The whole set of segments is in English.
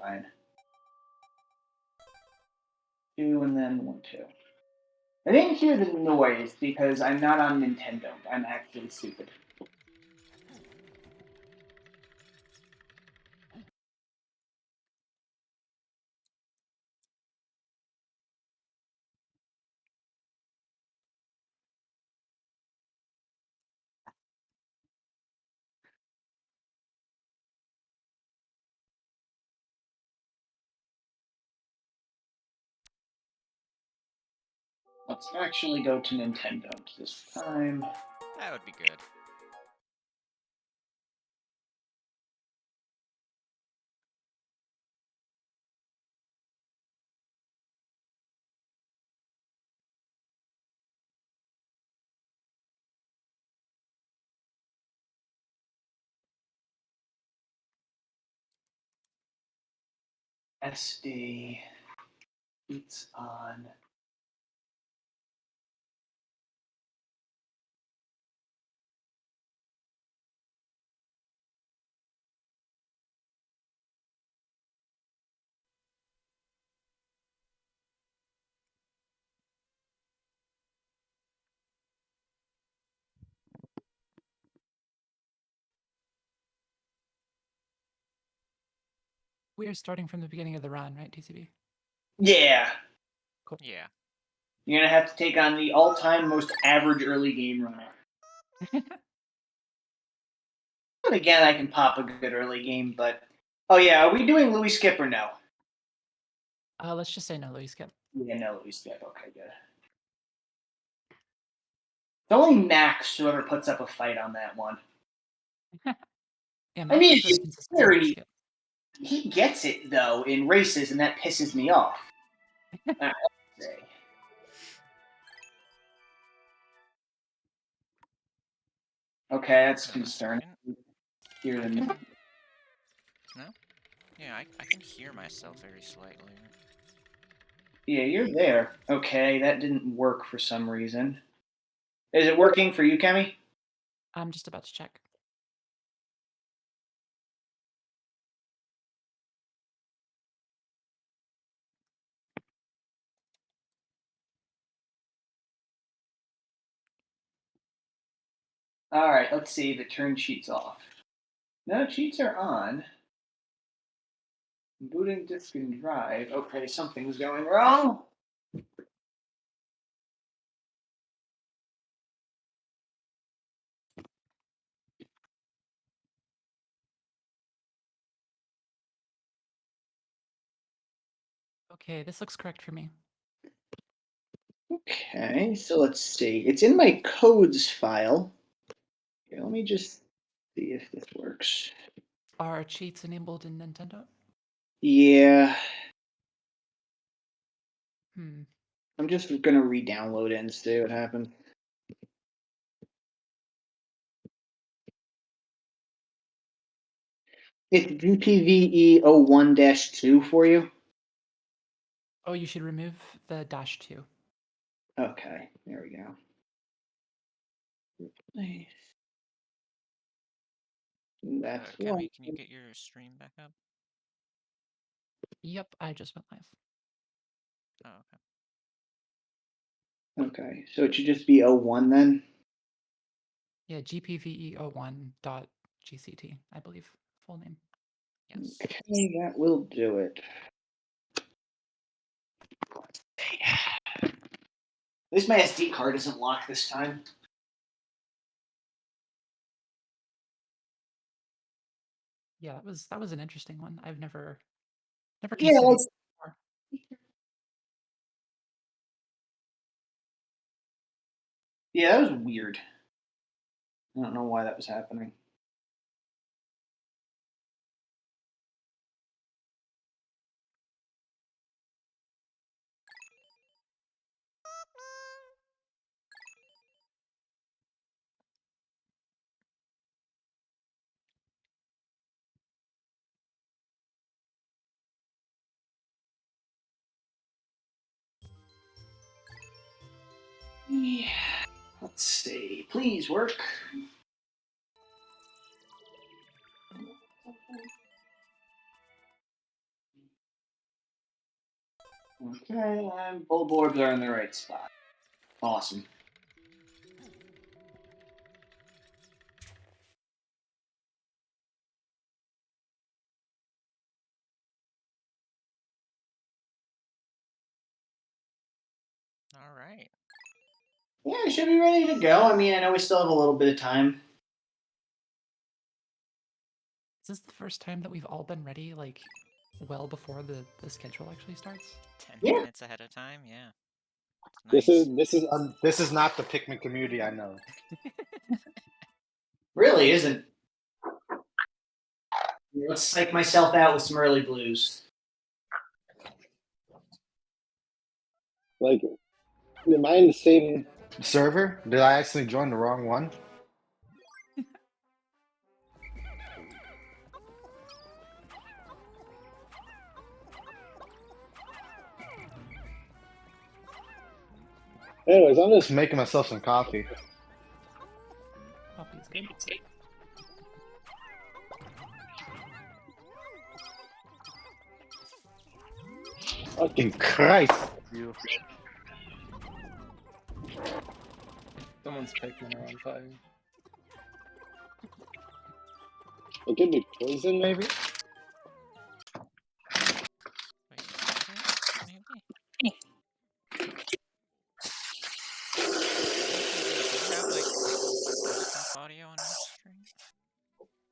fine. 2 and then 1, 2. I didn't hear the noise because I'm not on Nintendo. I'm actually stupid. Let's actually go to Nintendo this time. That would be good. SD. It's on. We are starting from the beginning of the run, right, TCB? Yeah. Cool. Yeah. You're gonna have to take on the all-time most average early game runner. But again, I can pop a good early game, but oh yeah, are we doing Louis Skip or no? Let's just say no, Louis Skip. Yeah, no Louis Skip. Okay, good. It's only Max whoever puts up a fight on that one. Yeah, I mean, Max is it's consistently Louis Skip. he gets it though in races, and that pisses me off. I have to say. Okay, that's concerning. Hear the No? Yeah, I can hear myself very slightly. Yeah, you're there. Okay, that didn't work for some reason. Is it working for you, Chemi? I'm just about to check. All right, let's see. The turn cheats off. No, cheats are on. Booting disk and drive. Okay, something's going wrong. Okay, this looks correct for me. Okay, so let's see. It's in my codes file. Okay, let me just see if this works. Are cheats enabled in Nintendo? Yeah, Hmm. I'm just gonna re-download it and see what happens. It's GPVE 01-2 for you. Oh, you should remove the -2. Okay, there we go. Nice. That's one. Kemi, can you get your stream back up? Yep, I just went live. Oh, okay. Okay, so it should just be 01 then. Yeah, GPVE01.gct, I believe, full name. Yes. Okay, that will do it. At least my SD card isn't locked this time. Yeah, that was an interesting one. I've never Yeah, considered it before. yeah, that was weird. I don't know why that was happening. Yeah. Let's see. Please work. Okay, and both orbs are in the right spot. Awesome. All right. Yeah, it should be ready to go. I mean, I know we still have a little bit of time. Is this the first time that we've all been ready, like, well before the schedule actually starts? 10 Yeah. minutes ahead of time. Yeah. It's nice. This is not the Pikmin community I know. Really isn't. Let's psych myself out with some early blues. Like, am I in the same server? Did I actually join the wrong one? Anyways, I'm just making myself some coffee. Coffee's good. Fucking Christ! You. Someone's Pikmin are on fire. It could be poison, maybe? Wait, is that it? Maybe. TCB, do you have like stuff audio on your stream?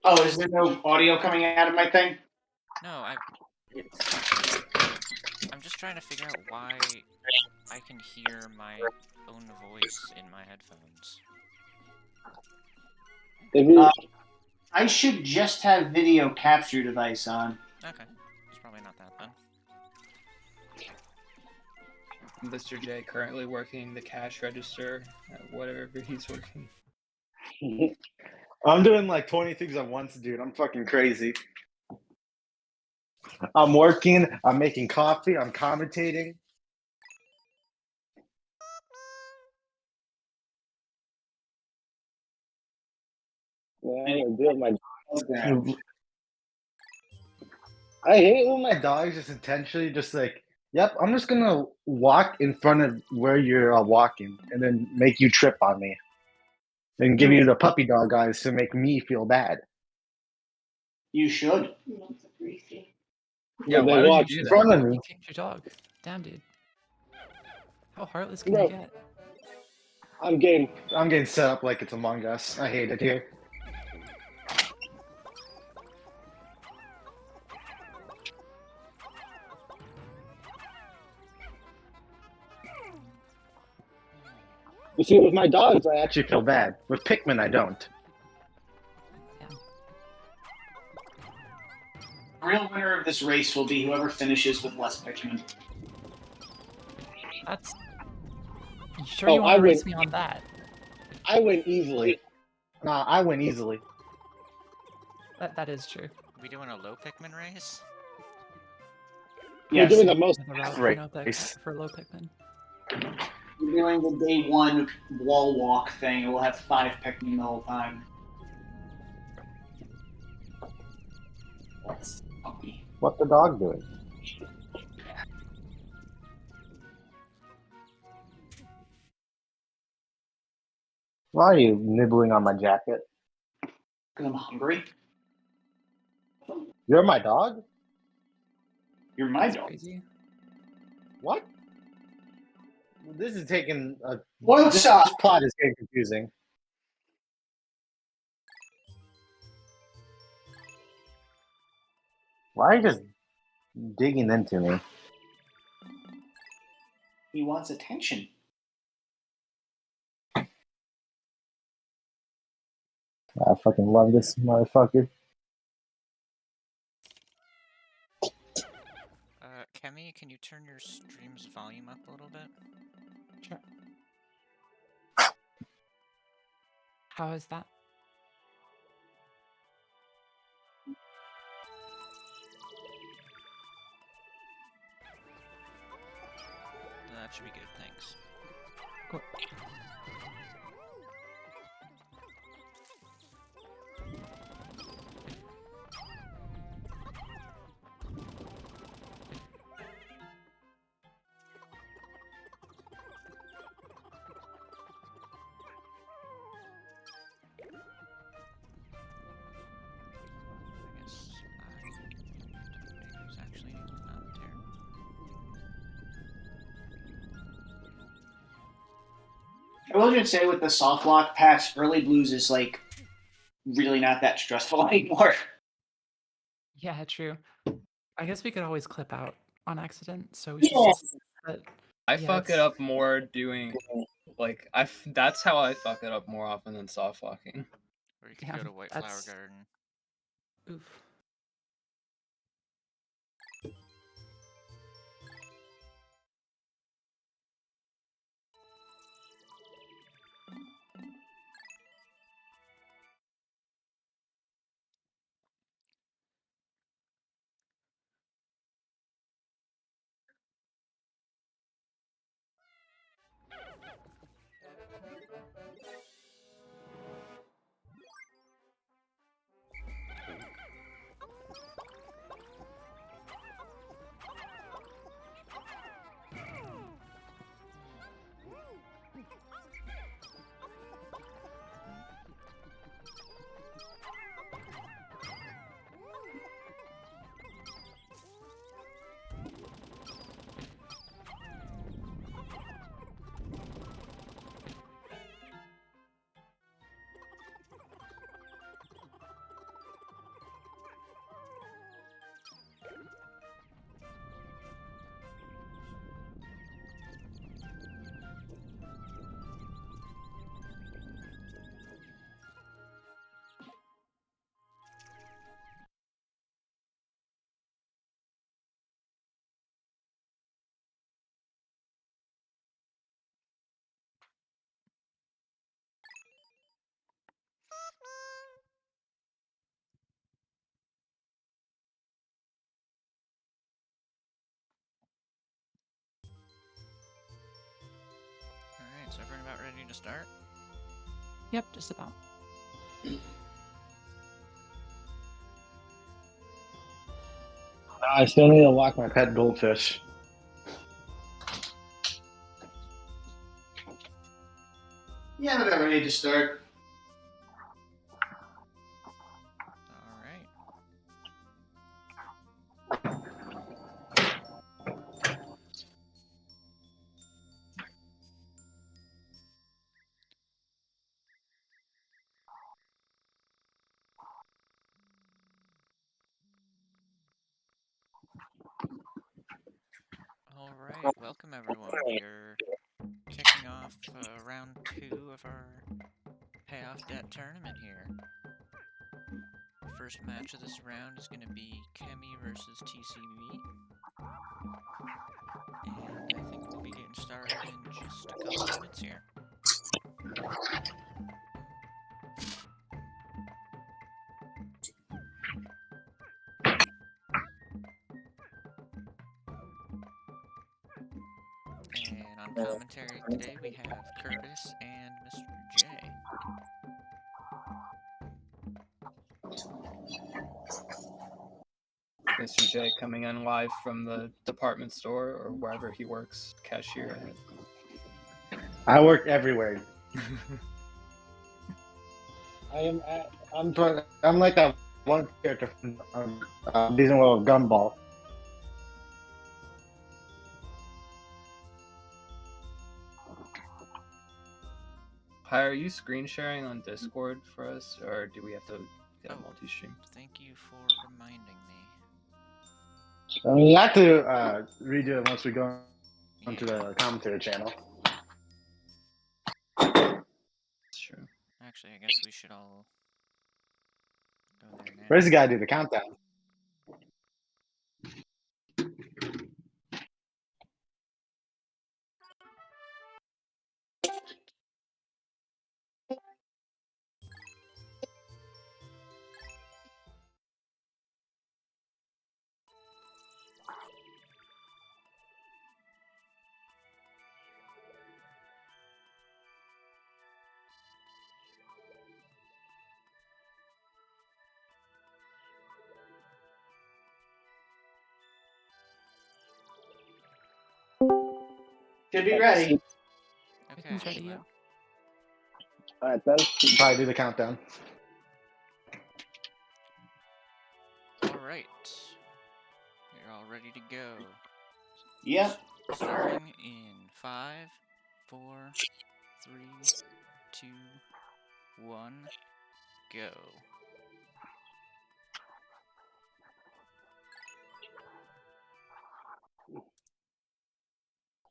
Oh, is there no audio coming out of my thing? No, I'm just trying to figure out why I can hear my own voice in my headphones. If you, I should just have video capture device on. Okay, it's probably not that then. Mr. J currently working the cash register at whatever he's working. I'm doing like 20 things at once, dude. I'm fucking crazy. I'm working, I'm making coffee, I'm commentating. I hate when my dogs just intentionally just like, yep, I'm just gonna walk in front of where you're walking and then make you trip on me. And give you the puppy dog eyes to make me feel bad. You should. Yeah, But why they would walk you do in that? front of me. You kicked your dog. Damn, dude. How heartless can Bro. you get? I'm getting set up like it's Among Us. I hate it here. You see, with my dogs, I actually feel bad. With Pikmin, I don't. The real winner of this race will be whoever finishes with less Pikmin. That's. You sure Oh, you want I to race win. me on that? I win easily. Nah, I win easily. That is true. We doing a low Pikmin race? We're Yes, doing the most The route race. for, no for low Pikmin. we're doing the day one wall walk thing, and we'll have 5 Pikmin the whole time. That's puppy. What the dog doing? Why are you nibbling on my jacket? Because I'm hungry. You're my dog? You're my That's dog. crazy. What? This is taking a. What's This up? plot is getting confusing. Why are you just digging into me? He wants attention. I fucking love this motherfucker. Chemi, can you turn your stream's volume up a little bit? Sure. How is that? That should be good, thanks. Cool. I will just say with the soft lock patch, early blues is like really not that stressful anymore. Yeah, true. I guess we could always clip out on accident, so we should Yeah. just. But I yeah, fuck it it's- up more doing like that's how I fuck it up more often than soft locking. Or you could Yeah, go to White Flower that's- Garden. Oof. Alright, so everyone about ready to start? Yep, just about. I still need to walk my pet goldfish. Yeah, I'm about ready to start. Alright. Alright, welcome everyone. We're kicking off round 2 of our payoff debt tournament here. The first match of this round is going to be Chemi versus TCB. And I think we'll be getting started in just a couple minutes here. And on commentary today we have Curtis and Mr. J. Mr. J coming in live from the department store or wherever he works, cashier I work everywhere. at. I'm like that one character from Disney World Gumball. Hi, are you screen sharing on Discord for us, or do we have to get a Oh. multi-stream? Thank you for reminding me. I mean, you have to redo it once we go onto Yeah, the commentary channel. That's true. actually I guess we should all go there now. Where's the guy do the countdown? Should be ready. Okay. Everything's ready, yeah. All right, then probably do the countdown. Alright. You're all ready to go. Yep. Starting in 5, 4, 3, 2, 1, go.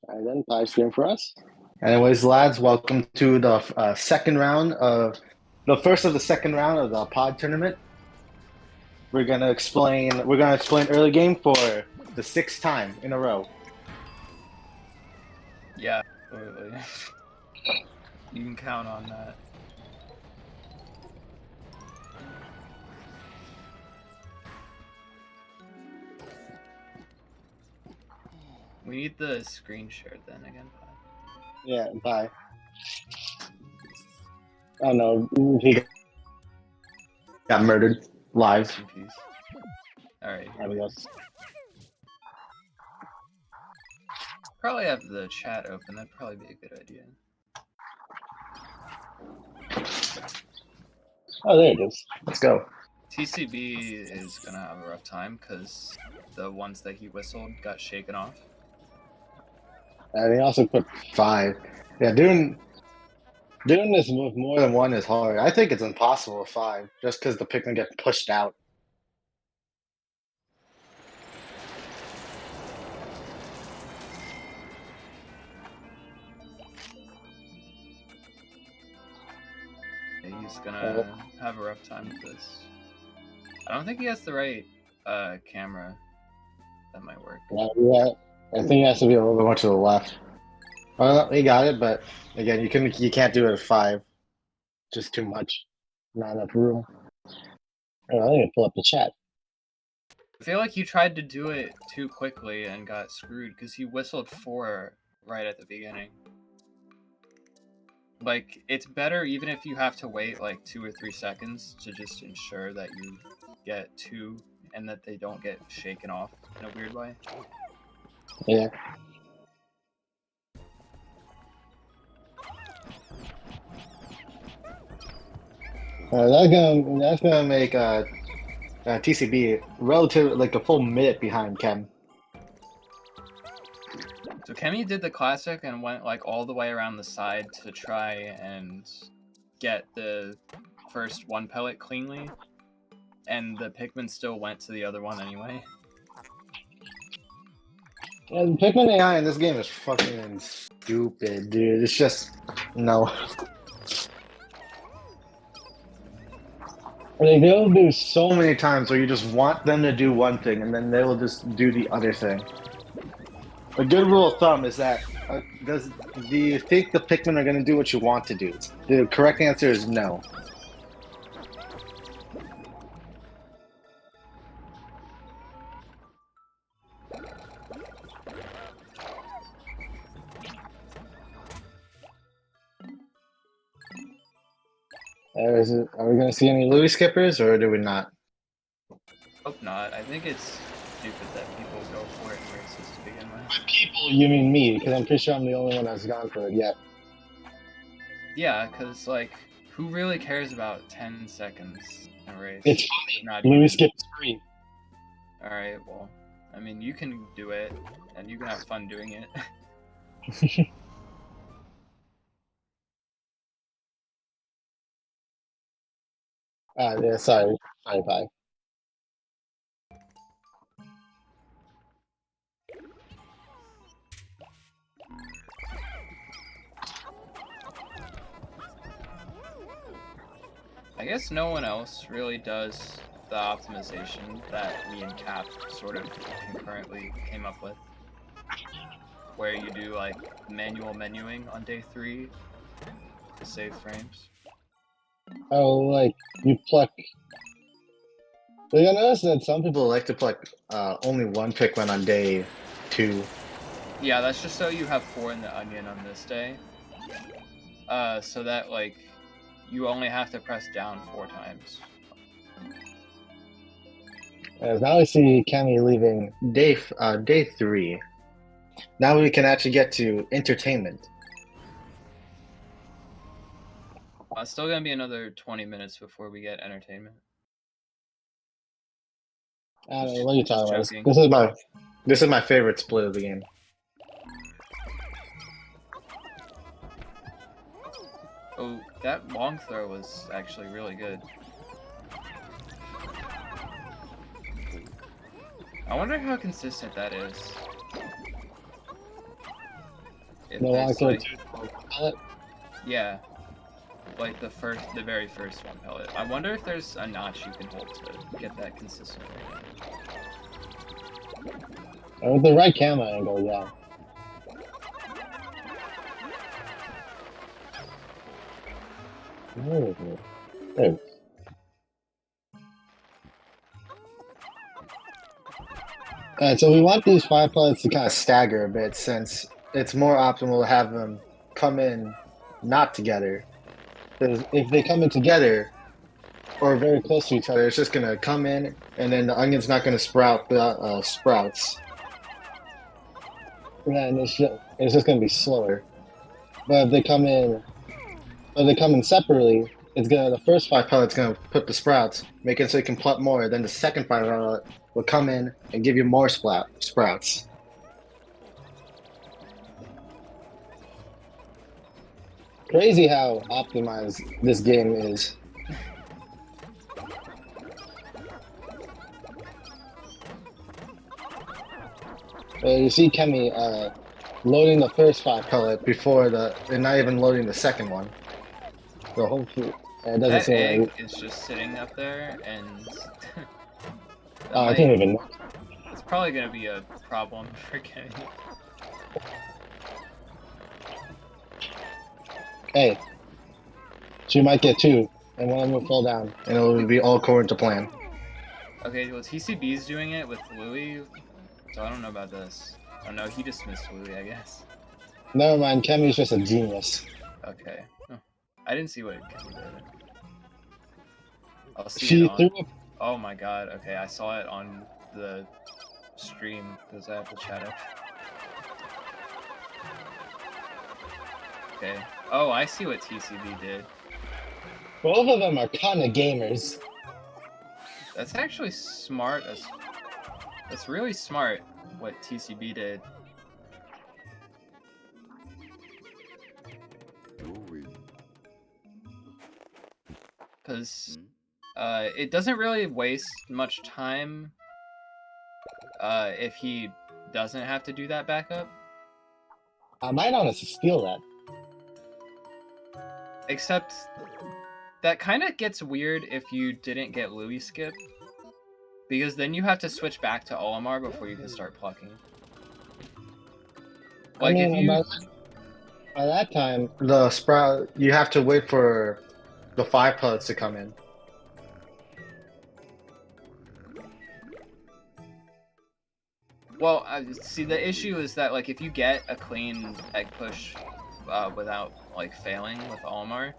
Alright then, 5 stream for us. Anyways, lads, welcome to the second round of the first of the second round of the pod tournament. We're gonna explain early game for the 6th time in a row. Yeah, absolutely. You can count on that. We need the screen share then again. Yeah, bye. Oh no, he got murdered live. Rest in peace. Alright, here There we we go. go. Probably have the chat open. That'd probably be a good idea. Oh, there it is. Let's go. TCB is gonna have a rough time because the ones that he whistled got shaken off. And he also put 5. Yeah, doing this with more than one is hard. I think it's impossible with 5, just because the Pikmin get pushed out. He's gonna have a rough time with this. I don't think he has the right camera. That might work. Yeah, I think it has to be a little bit more to the left. Well, he got it, but again, you can't do it at 5. Just too much. Not enough room. Oh, I need to pull up the chat. I feel like you tried to do it too quickly and got screwed because he whistled 4 right at the beginning. Like, it's better even if you have to wait like 2 or 3 seconds to just ensure that you get 2 and that they don't get shaken off in a weird way. Yeah. That's gonna make TCB relative like a full minute behind Chem. So Chemi did the classic and went like all the way around the side to try and get the first 1 pellet cleanly, and the Pikmin still went to the other one anyway. And Pikmin AI in this game is fucking stupid, dude. It's just no. Like, they'll do so many times where you just want them to do one thing and then they will just do the other thing. A good rule of thumb is that do you think the Pikmin are going to do what you want to do? The correct answer is no. Are we going to see any Louis skippers or do we not? Hope not. I think it's stupid that people go for it in races to begin with. By people, you mean me, because I'm pretty sure I'm the only one that's gone for it yet. Yeah, because like, who really cares about 10 seconds in a race? It's funny. Not Louis even. skips free. Alright, well, I mean, you can do it, and you can have fun doing it. Yeah, sorry. Sorry, bye. I guess no one else really does the optimization that me and Cap sort of concurrently came up with, where you do like manual menuing on day 3 to save frames. Oh, like, you pluck... Well, you notice that some people like to pluck only one Pikmin on day 2. Yeah, that's just so you have 4 in the onion on this day. So that like you only have to press down 4 times. Now we see Chemi leaving day 3. Now we can actually get to entertainment. It's still gonna be another 20 minutes before we get entertainment. I don't know what are you Just talking joking. about. This is my favorite split of the game. Oh, that long throw was actually really good. I wonder how consistent that is. If The long there's, throw like, pellet. yeah, like the very first one pellet. I wonder if there's a notch you can hold to get that consistently. And with the right camera angle, yeah. Ooh, there. Alright, so we want these 5 pellets to kind of stagger a bit since it's more optimal to have them come in not together. Because if they come in together or very close to each other, it's just gonna come in and then the onion's not gonna sprout the sprouts. Yeah, and it's just gonna be slower. But if they come in separately, it's gonna the first 5 pellets gonna put the sprouts, make it so you can plant more. Then the second 5 pellet will come in and give you more sprouts. Crazy how optimized this game is. You see Chemi loading the first 5 pellet before and not even loading the second one. So hopefully it doesn't That seem egg like is just sitting up there, and that I didn't even. it's probably gonna be a problem for Kenny. Hey, she might get 2, and one of them will fall down. And it will be all according to plan. Okay, well, TCB's doing it with Louis, so I don't know about this. Oh no, he dismissed Louis, I guess. Never mind, Chemi's just a genius. Okay. Huh. I didn't see what Kenny did. I'll see She it on. threw up. Oh my god, okay, I saw it on the stream because I have the chat up. Okay. Oh, I see what TCB did. Both of them are kind of gamers. That's actually smart. That's really smart what TCB did. Because it doesn't really waste much time if he doesn't have to do that backup. I might honestly steal that. Except that kind of gets weird if you didn't get Louis skip. Because then you have to switch back to Olimar before you can start plucking. Like I mean, if you... by that time, The sprout, you have to wait for the 5 pellets to come in. Well, see, the issue is that, like, if you get a clean egg push without, like, failing with Olimar,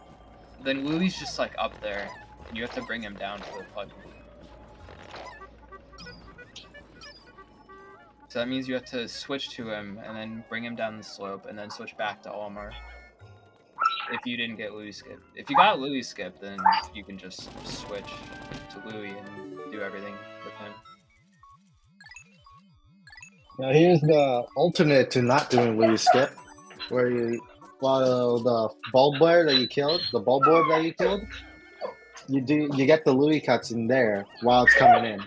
then Louis just, like, up there, and you have to bring him down for the plucking. So that means you have to switch to him, and then bring him down the slope, and then switch back to Olimar. If you didn't get Louis skip. If you got Louis skip, then you can just switch to Louis and do everything with him. now here's the Alternate to not doing Louis skip, where while the bulb board that you killed, you get the Louis cuts in there while it's coming in.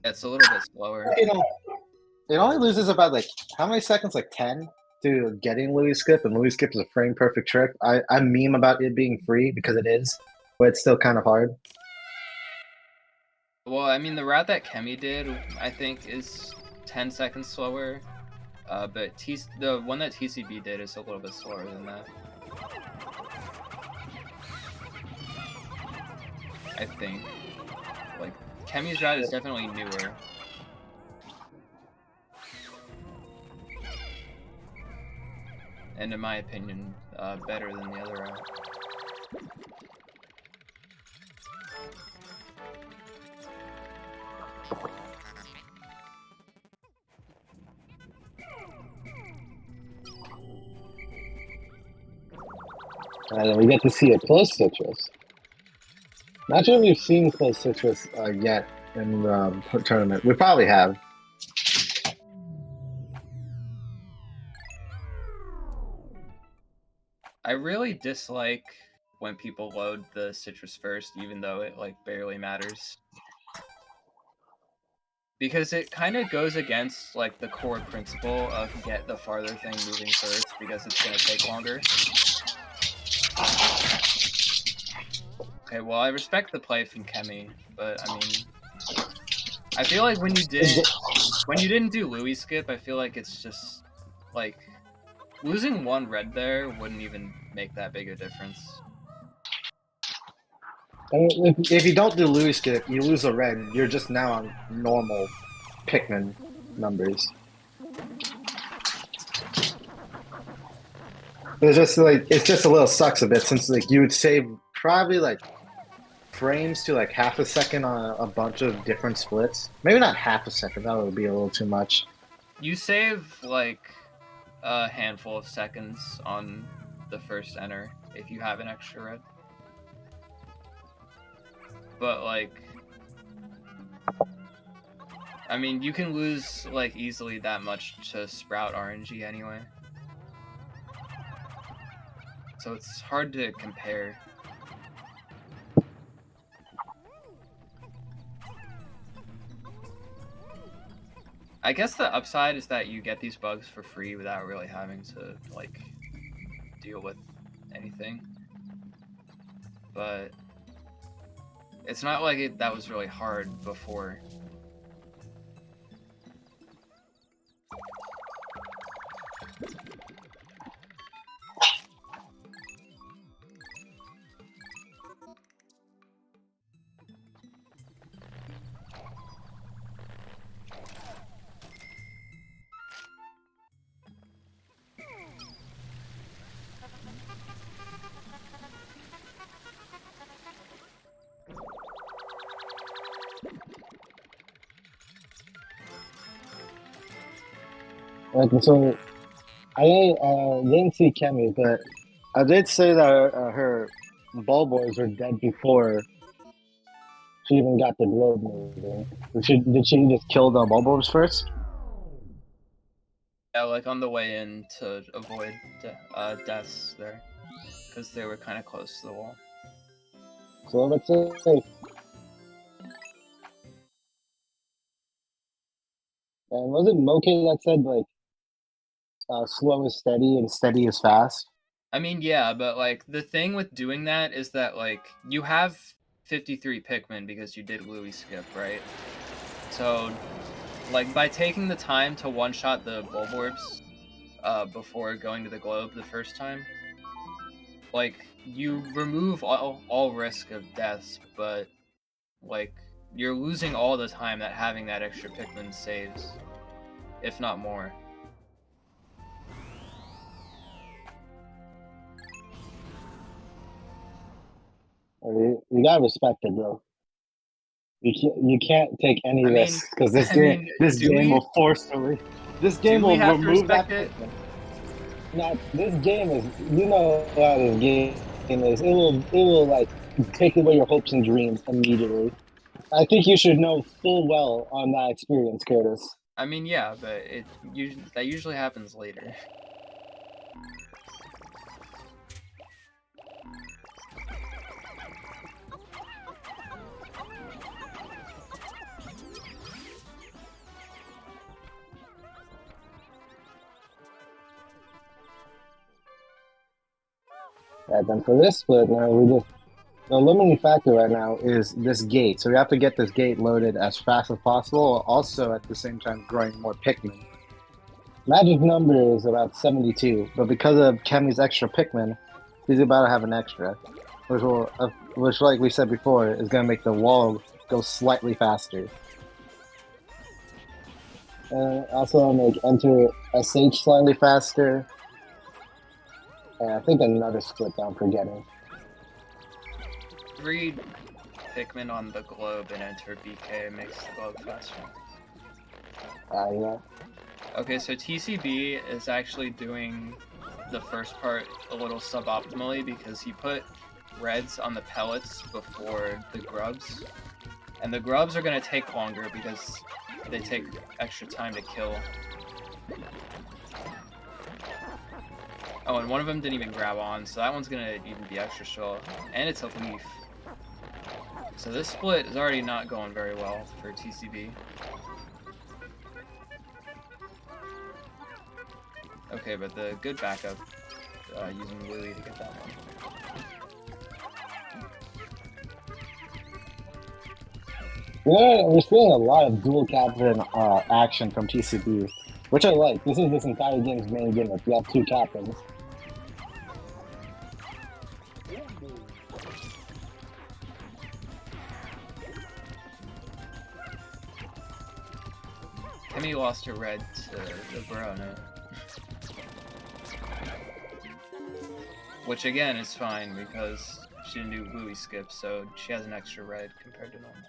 It's a little bit slower. It only loses about like how many seconds? Like 10 to getting Louis skip, and Louis skip is a frame perfect trick. I meme about it being free because it is, but it's still kind of hard. Well, I mean, the route that Chemi did, I think, is 10 seconds slower. But the one that TCB did is a little bit slower than that. I think. Like, Chemi's route is definitely newer. And in my opinion, better than the other route. and then we get to see a close citrus. Not sure if we've seen close citrus Yet in the tournament, we probably have. I really dislike when people load the citrus first, even though it like barely matters. Because it kind of goes against like the core principle of get the farther thing moving first because it's going to take longer. Okay, well I respect the play from Chemi, but I mean, I feel like when you didn't do Louis skip, I feel like it's just like losing one red there wouldn't even make that big a difference. If you don't do Louis skip, you lose a red. You're just now on normal Pikmin numbers. It's just a little sucks a bit since like you would save probably like frames to like half a second on a bunch of different splits. Maybe not half a second. That would be a little too much. You save like a handful of seconds on the first enter if you have an extra red. But like, I mean, you can lose like easily that much to Sprout RNG anyway. So it's hard to compare. I guess the upside is that you get these bugs for free without really having to like deal with anything. But it's not like that was really hard before. Like so, I didn't see Chemi, but I did say that her ball boys were dead before she even got the globe moving. Did she just kill the ball boys first? Yeah, like on the way in to avoid deaths there, because they were kind of close to the wall. So let's say. And was it Moke that said like slow is steady and steady is fast? I mean, yeah, but like the thing with doing that is that like you have 53 Pikmin because you did Louis skip, right? So like by taking the time to one-shot the Bulborbs before going to the globe the first time, like you remove all risk of deaths, but like you're losing all the time that having that extra Pikmin saves, if not more. You gotta respect it, bro. You can't take any I mean- risks because this I game mean, this do game we- will forcefully. This game do we will have to remove that respect it? Pikmin. Now this game is, you know how this game is. It will like take away your hopes and dreams immediately. I think you should know full well on that experience, Curtis. I mean, yeah, but that usually happens later. Right, then for this split, now the limiting factor right now is this gate. So we have to get this gate loaded as fast as possible, also at the same time growing more Pikmin. Magic number is about 72, but because of Chemi's extra Pikmin, he's about to have an extra, which like we said before, is going to make the wall go slightly faster. And also make enter SH slightly faster. And I think another split that I'm forgetting. 3 Pikmin on the globe and enter BK makes the globe faster. Yeah. Okay, so TCB is actually doing the first part a little suboptimally because he put reds on the pellets before the grubs. And the grubs are going to take longer because they take extra time to kill. Oh Oh, and one of them didn't even grab on, so that one's gonna even be extra slow. And it's a leaf. So this split is already not going very well for TCB. Okay, but the good backup using Lily to get that one. We're seeing a lot of dual captain action from TCB, which I like. This is this entire game's main gimmick. You have 2 captains. Chemi lost her red to the Verona. Which again is fine because she didn't do Louis skip, so she has an extra red compared to normal.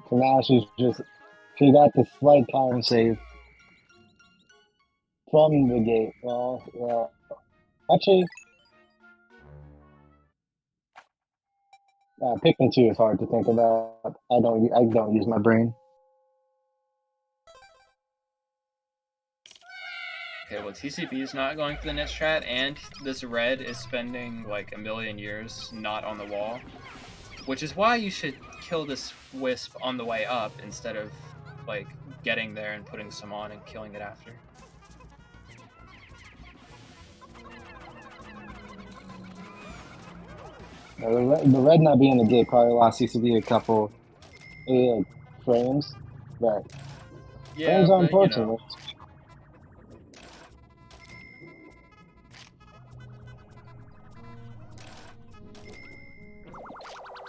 So now she got the slight time save from the gate. Well, actually, Pikmin 2 is hard to think about. I don't use my brain. Okay, well TCB is not going for the net strat, and this red is spending like a million years not on the wall. Which is why you should kill this wisp on the way up instead of like getting there and putting some on and killing it after. The red not being the gate probably lost CCB a couple frames, but Yeah, frames are but, important. you know.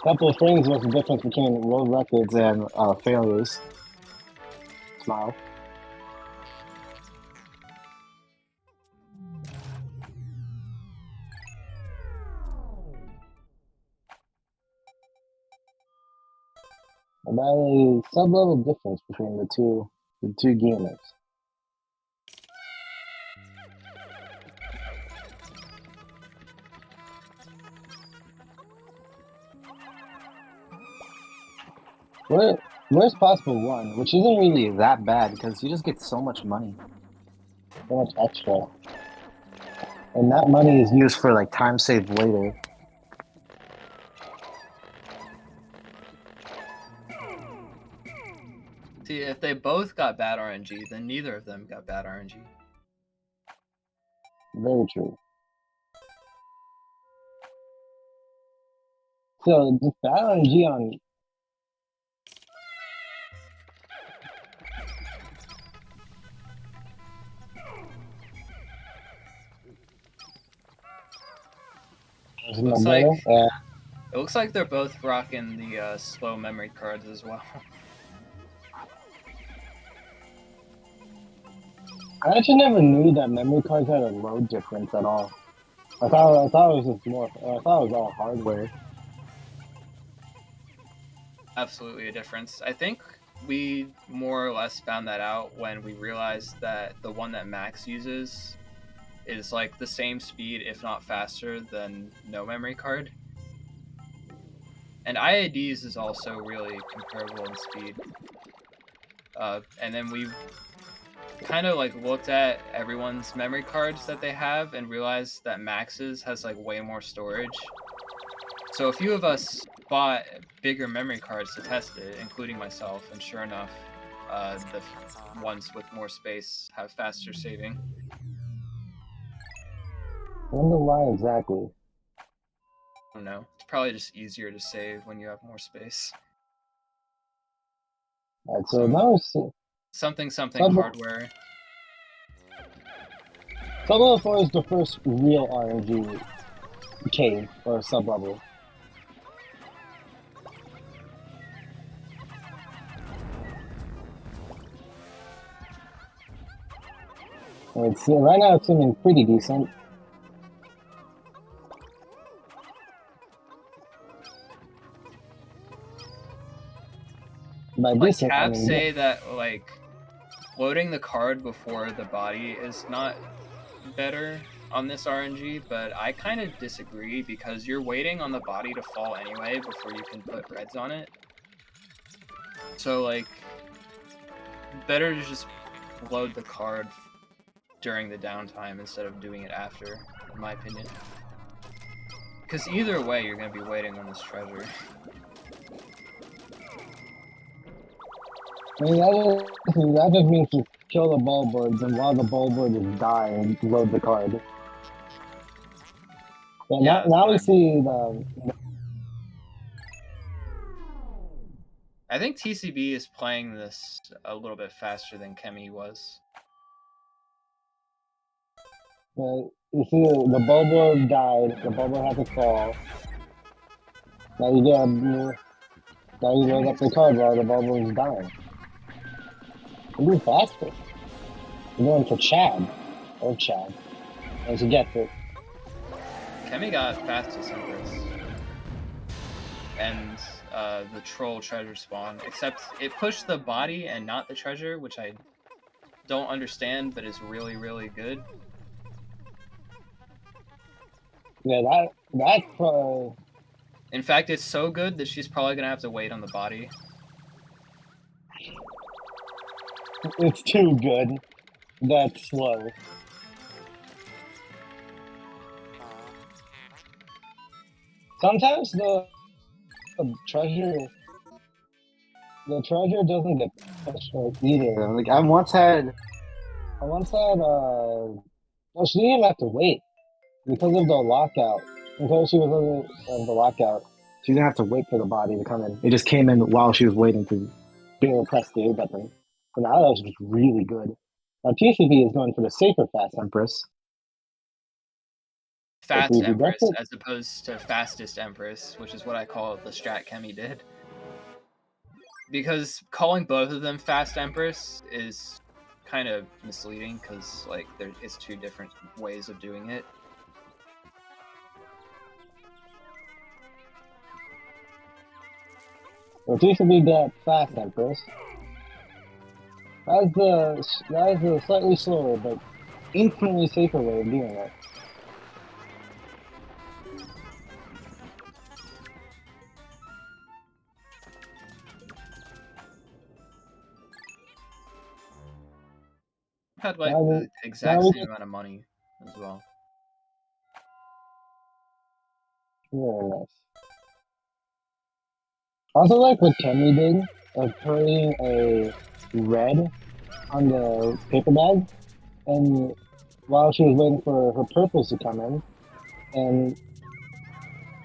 Couple of frames was the difference between world records and failures. Smile. About a sub-level difference between the two gamers. Where's possible 1, which isn't really that bad because you just get so much money, so much extra, and that money is used for like time saved later. See, if they both got bad RNG, then neither of them got bad RNG. Very true. So just bad RNG on. It looks like they're both rocking the slow memory cards as well. I actually never knew that memory cards had a load difference at all. I thought it was just more. I thought it was all hardware. Absolutely a difference. I think we more or less found that out when we realized that the one that Max uses is like the same speed, if not faster, than no memory card. And IAD's is also really comparable in speed. And then we kind of like looked at everyone's memory cards that they have and realized that Max's has like way more storage. So a few of us bought bigger memory cards to test it, including myself, and sure enough, the ones with more space have faster saving. I wonder why exactly. I don't know. It's probably just easier to save when you have more space. Alright, so now something hardware. Sub-level 4 is the first real RNG cave or sub-level. Right now it's seeming pretty decent. By decent, I mean, say that like loading the card before the body is not better on this RNG, but I kind of disagree because you're waiting on the body to fall anyway before you can put reds on it. So like, better to just load the card during the downtime instead of doing it after, in my opinion. Because either way, you're going to be waiting on this treasure. I mean, that just means you kill the ballboards, and while the ballboard is dying, load the card. But Yeah, now we fine. see the. I think TCB is playing this a little bit faster than Chemi was. You see the ballboard died. The ballboard had to fall. Now you get. Now you load up the card while the ballboard is dying. You're doing faster. You're going for Chad. Or Chad. As he gets it. Chemi got fastest Empress. And the troll treasure spawn, except it pushed the body and not the treasure, which I don't understand, but is really, really good. Yeah, that's In fact, it's so good that she's probably gonna have to wait on the body. it's too good. That's slow. Sometimes the treasure doesn't get pushed either. Like I once had Well, she didn't even have to wait because of the lockout. Because she was under the lockout, she didn't have to wait for the body to come in. It just came in while she was waiting to be able to press the A button. So now that was just really good. Now TCB is going for the safer fast Empress. Fast If we Empress, get it- as opposed to fastest Empress, which is what I call the strat Chemi did. Because calling both of them fast Empress is kind of misleading, because like it's two different ways of doing it. Well, TCB got fast Empress. That is a slightly slower but infinitely safer way of doing it. Had like Now we- the exact now we same get- amount of money as well. Very nice. I also like what Chemi did of putting a red on the paper bag, and while she was waiting for her purples to come in, and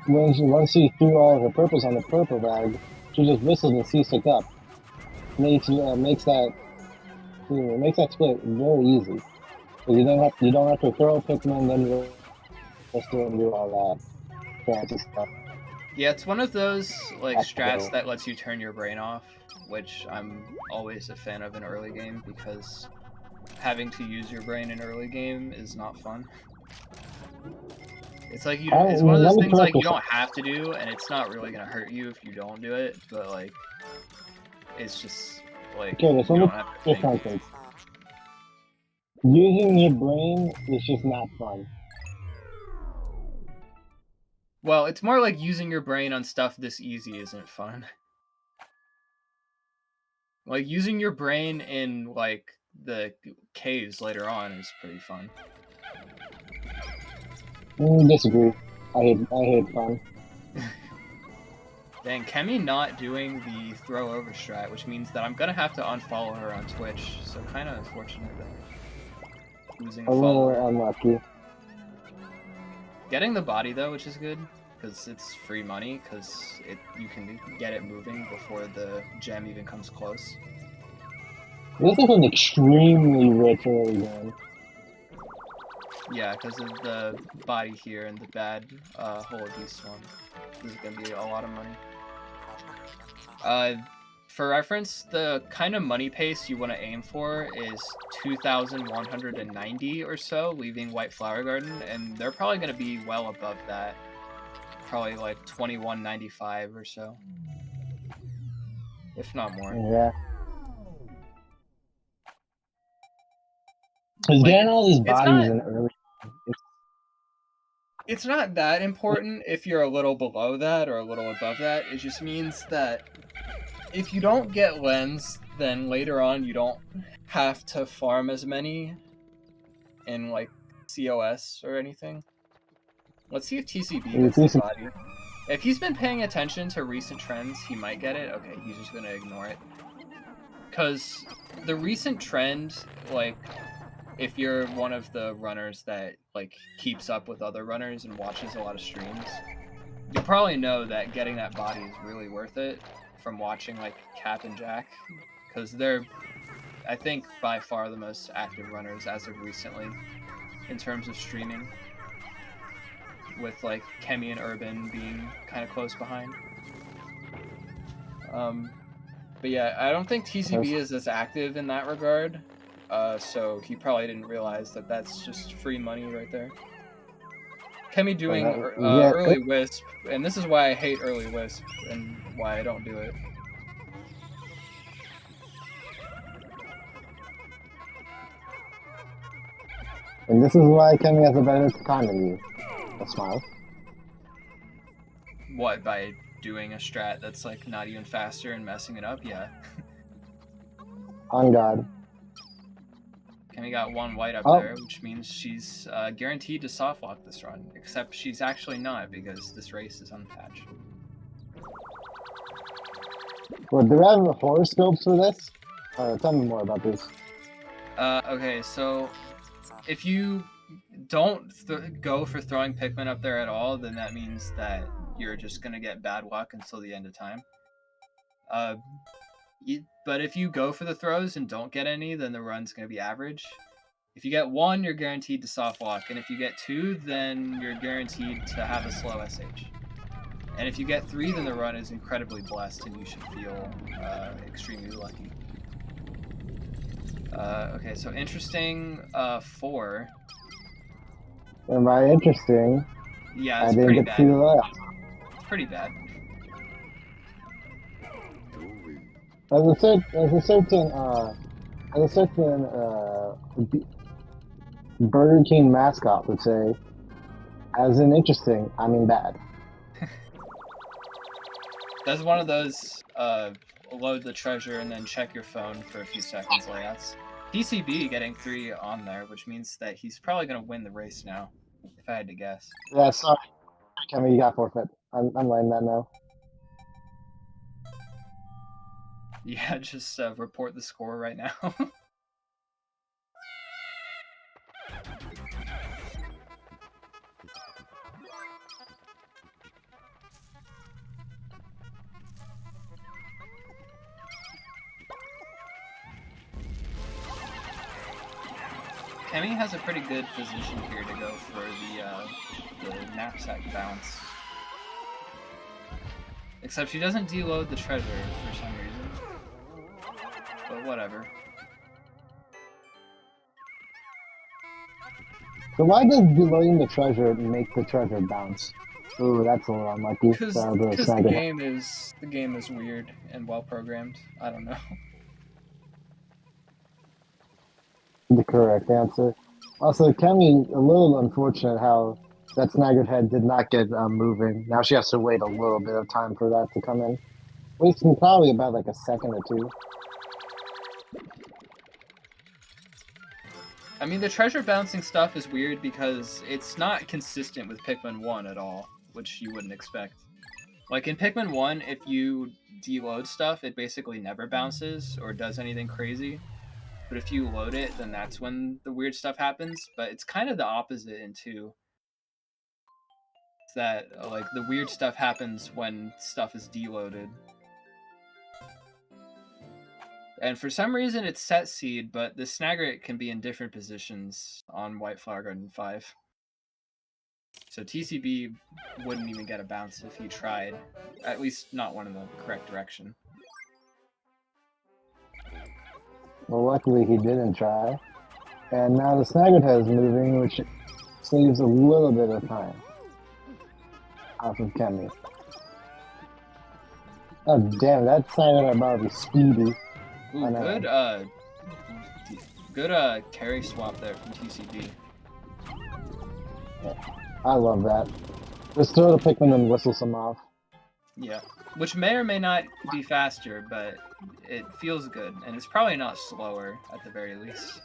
once she threw all of her purples on the purple bag, she just whistled and C-stick up. Makes that split very easy. Because you don't have to throw a Pikmin, then you just do all that fancy stuff. Yeah, it's one of those like That's strats cool. that lets you turn your brain off, which I'm always a fan of in early game, because having to use your brain in early game is not fun. It's like it's one of those things like you don't have to do, and it's not really gonna hurt you if you don't do it, but like it's just like Okay, there's you only don't have to two think. sentences. Using your brain is just not fun. Well, it's more like using your brain on stuff this easy isn't fun. Like using your brain in like the caves later on is pretty fun. Disagree. I hate fun. Dang, Chemi not doing the throw over strat, which means that I'm gonna have to unfollow her on Twitch, so kind of unfortunate there. Losing a A little follower. unlucky. Getting the body though, which is good, because it's free money, because you can get it moving before the gem even comes close. This is an extremely rich early game. Yeah, because of the body here and the bad Hole of Beast one. This is gonna be a lot of money. For reference, the kind of money pace you want to aim for is 2,190 or so, leaving White Flower Garden, and they're probably going to be well above that. Probably like 2,195 or so. If not more. Yeah. Because Like, getting all these it's bodies not- in early. It's not that important if you're a little below that or a little above that. It just means that if you don't get lens, then later on you don't have to farm as many. in like COS or anything. Let's see if TCB Yeah, gets the TCB. body. If he's been paying attention to recent trends, he might get it. Okay, he's just gonna ignore it. Because the recent trend, like, if you're one of the runners that like keeps up with other runners and watches a lot of streams, you probably know that getting that body is really worth it from watching like Cap and Jack, because they're, I think, by far the most active runners as of recently in terms of streaming, with like Chemi and Urban being kind of close behind. But yeah, I don't think TCB is as active in that regard, so he probably didn't realize that that's just free money right there. Chemi doing Yeah, early wisp, and this is why I hate early wisp and why I don't do it. and this is why Chemi has a better time than you. A smile. What, by doing a strat that's like not even faster and messing it up? Yeah. On God. Chemi got one white up Oh. there, which means she's guaranteed to soft lock this run, except she's actually not because this race is unpatched. Well, do I have horoscopes for this? Tell me more about this. Okay, so if you don't go for throwing Pikmin up there at all, then that means that you're just gonna get bad luck until the end of time. But if you go for the throws and don't get any, then the run's gonna be average. If you get 1, you're guaranteed to soft lock, and if you get 2, then you're guaranteed to have a slow SH. And if you get 3, then the run is incredibly blessed, and you should feel extremely lucky. Okay, so interesting 4. And by interesting, Yeah, I it's didn't pretty get to see the bad. left. It's pretty bad. As a certain Burger King mascot would say, as in interesting, I mean bad. That's one of those load the treasure and then check your phone for a few seconds layouts. TCB getting 3 on there, which means that he's probably going to win the race now, if I had to guess. Yeah, sorry, Kevin, you got forfeit. I'm letting that know. Yeah, just report the score right now. Chemi has a pretty good position here to go for the knapsack bounce. Except she doesn't deload the treasure for some reason. But whatever. So why does deloading the treasure make the treasure bounce? Ooh, that's a little unlucky. Because the game is weird and well programmed. I don't know. The correct answer. Also, Chemi, a little unfortunate how that snaggered head did not get moving. Now she has to wait a little bit of time for that to come in. Wasting probably about like a second or 2. I mean, the treasure bouncing stuff is weird because it's not consistent with Pikmin 1 at all, which you wouldn't expect. Like in Pikmin 1, if you deload stuff, it basically never bounces or does anything crazy. But if you load it, then that's when the weird stuff happens. But it's kind of the opposite in 2. It's that like the weird stuff happens when stuff is deloaded. And for some reason it's set seed, but the Snagret can be in different positions on White Flower Garden 5. So TCB wouldn't even get a bounce if he tried. At least not one in the correct direction. Well, luckily he didn't try. And now the snaggered head is moving, which saves a little bit of time off of Chemi. Oh, damn, that snaggered head about to be speedy. Ooh, good carry swap there from TCB. I love that. Just throw the Pikmin and whistle some off. Yeah, which may or may not be faster, but it feels good, and it's probably not slower at the very least.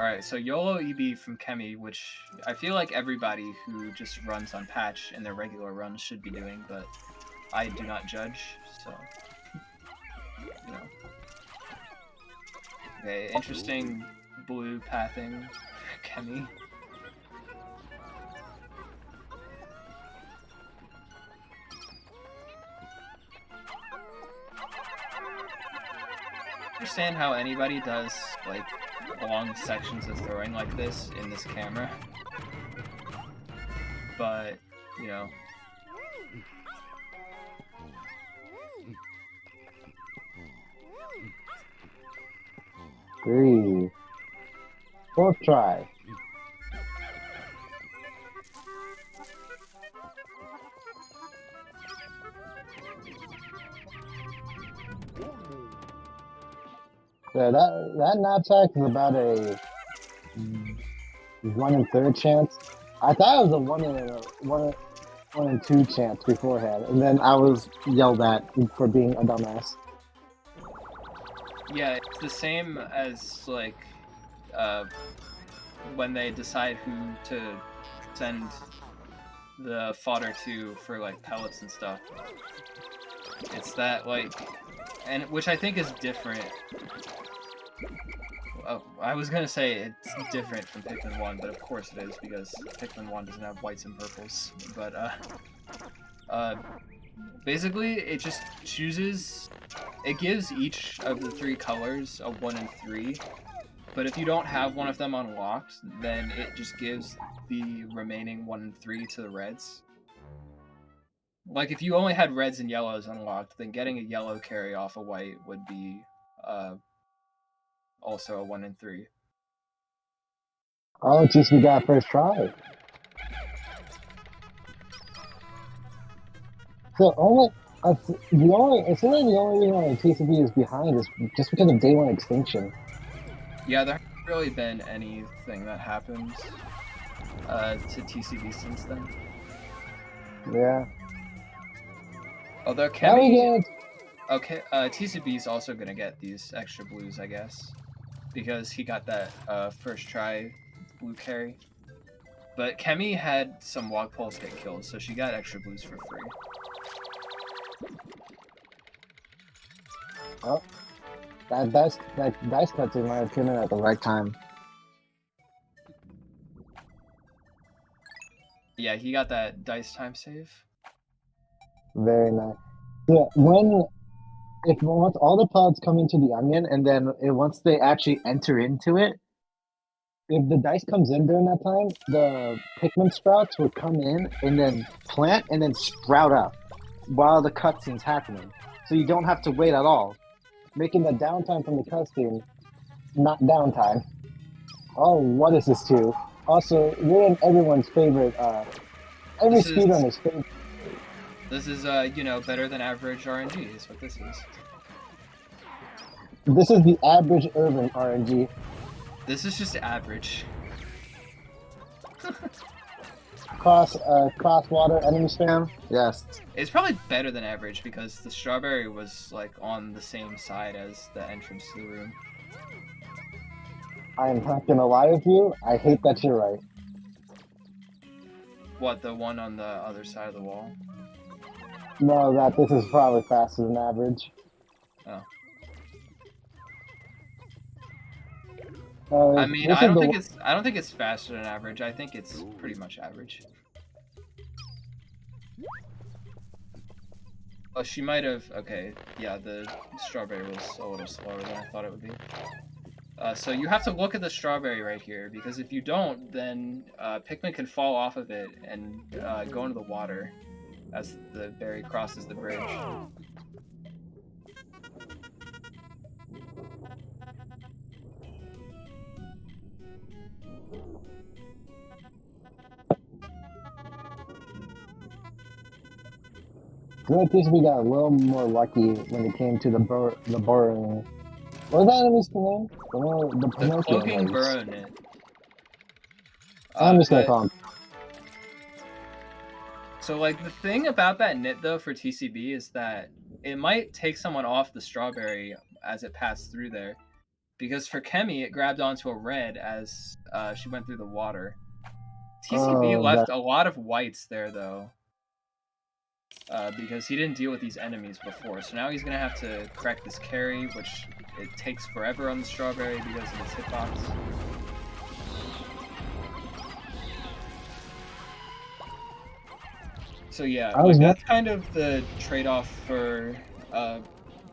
Alright, so YOLO EB from Chemi, which I feel like everybody who just runs on patch in their regular runs should be doing, but I do not judge, so you know. Okay, interesting blue pathing for Chemi. I understand how anybody does like long sections of throwing like this in this camera, but you know. Three. Fourth try. Yeah, that knapsack is about a 1 in 3rd chance. I thought it was a 1 in 2 chance beforehand, and then I was yelled at for being a dumbass. Yeah, it's the same as like when they decide who to send the fodder to for like pellets and stuff. It's that like, and which I think is different. I was gonna say it's different from Pikmin 1, but of course it is because Pikmin 1 doesn't have whites and purples. But basically it just chooses, it gives each of the 3 colors a 1 in 3. But if you don't have one of them unlocked, then it just gives the remaining 1 in 3 to the reds. Like, if you only had reds and yellows unlocked, then getting a yellow carry off a white would be also a 1 in 3. Oh, just we got first try. So it's really the only reason why TCB is behind is just because of day 1 extinction. Yeah, there hasn't really been anything that happened to TCB since then. Yeah. Although Chemi, okay, TCB's also gonna get these extra blues, I guess, because he got that first try blue carry. But Chemi had some Wogpoles get killed, so she got extra blues for free. Oh, that dice cutter might have come in at the right time. Yeah, he got that dice time save. Very nice. Yeah, once all the pods come into the onion, and then once they actually enter into it, if the dice comes in during that time, the Pikmin sprouts would come in and then plant and then sprout up while the cutscene's happening. So you don't have to wait at all, making the downtime from the cutscene not downtime. Oh, what is this too? Also, you're in everyone's favorite. Every speedrunner's favorite. This is you know, better than average RNG is what this is. This is the average urban RNG. This is just average. Cross water enemy spam. Yes. It's probably better than average because the strawberry was like on the same side as the entrance to the room. I am not gonna lie with you. I hate that you're right. What, the one on the other side of the wall? No, that this is probably faster than average. Oh. I mean, I don't think it's faster than average. I think it's pretty much average. Oh, she might have. Okay, yeah, the strawberry was a little slower than I thought it would be. So you have to look at the strawberry right here, because if you don't, then Pikmin can fall off of it and go into the water as the berry crosses the bridge. I feel like this we got a little more lucky when it came to the burrowing. What was that enemy's name? The Pinocchio cloaking enemies. burrow knit. I'm just gonna call him. So, like, the thing about that knit, though, for TCB is that it might take someone off the strawberry as it passed through there, because for Chemi, it grabbed onto a red as she went through the water. TCB left a lot of whites there, though, because he didn't deal with these enemies before. So now he's going to have to correct this carry, which it takes forever on the strawberry because of its hitbox. So yeah, like that's kind of the trade-off for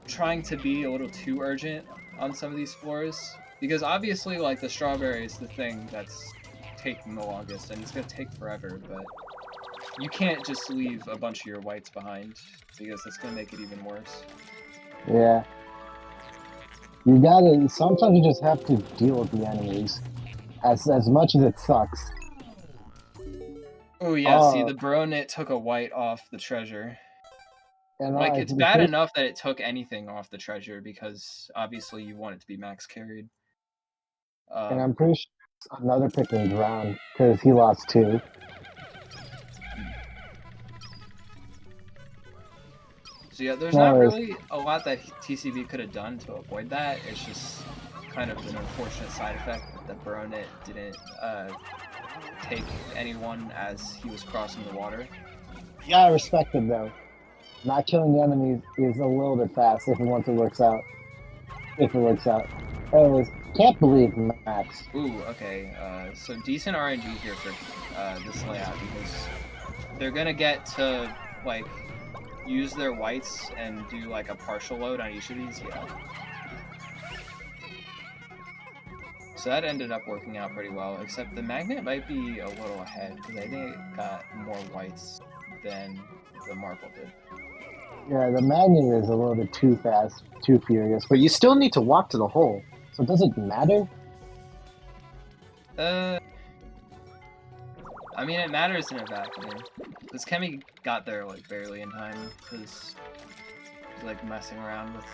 trying to be a little too urgent on some of these floors, because obviously like the strawberry is the thing that's taking the longest and it's gonna take forever, but you can't just leave a bunch of your whites behind because that's gonna make it even worse. Yeah. You gotta, sometimes you just have to deal with the enemies. As much as it sucks. Oh yeah, see, the Baronet took a white off the treasure. And like, it's bad enough that it took anything off the treasure, because obviously you want it to be max carried. And I'm pretty sure another Pikmin drowned, because he lost 2. So yeah, there's not really a lot that TCB could have done to avoid that. It's just kind of an unfortunate side effect that the Baronet didn't take anyone as he was crossing the water. You gotta respect it though. Not killing the enemies is a little bit fast if once it works out. If it works out. Anyways, can't believe Max. Ooh, okay. So decent RNG here for this layout, because they're gonna get to like use their whites and do like a partial load on each of these. Yeah. So that ended up working out pretty well, except the magnet might be a little ahead, because I think it got more whites than the marble did. Yeah, the magnet is a little bit too fast, too furious. But you still need to walk to the hole. So does it matter? I mean, it matters in a vacuum. Because Chemi got there, like, barely in time, because he was, like, messing around with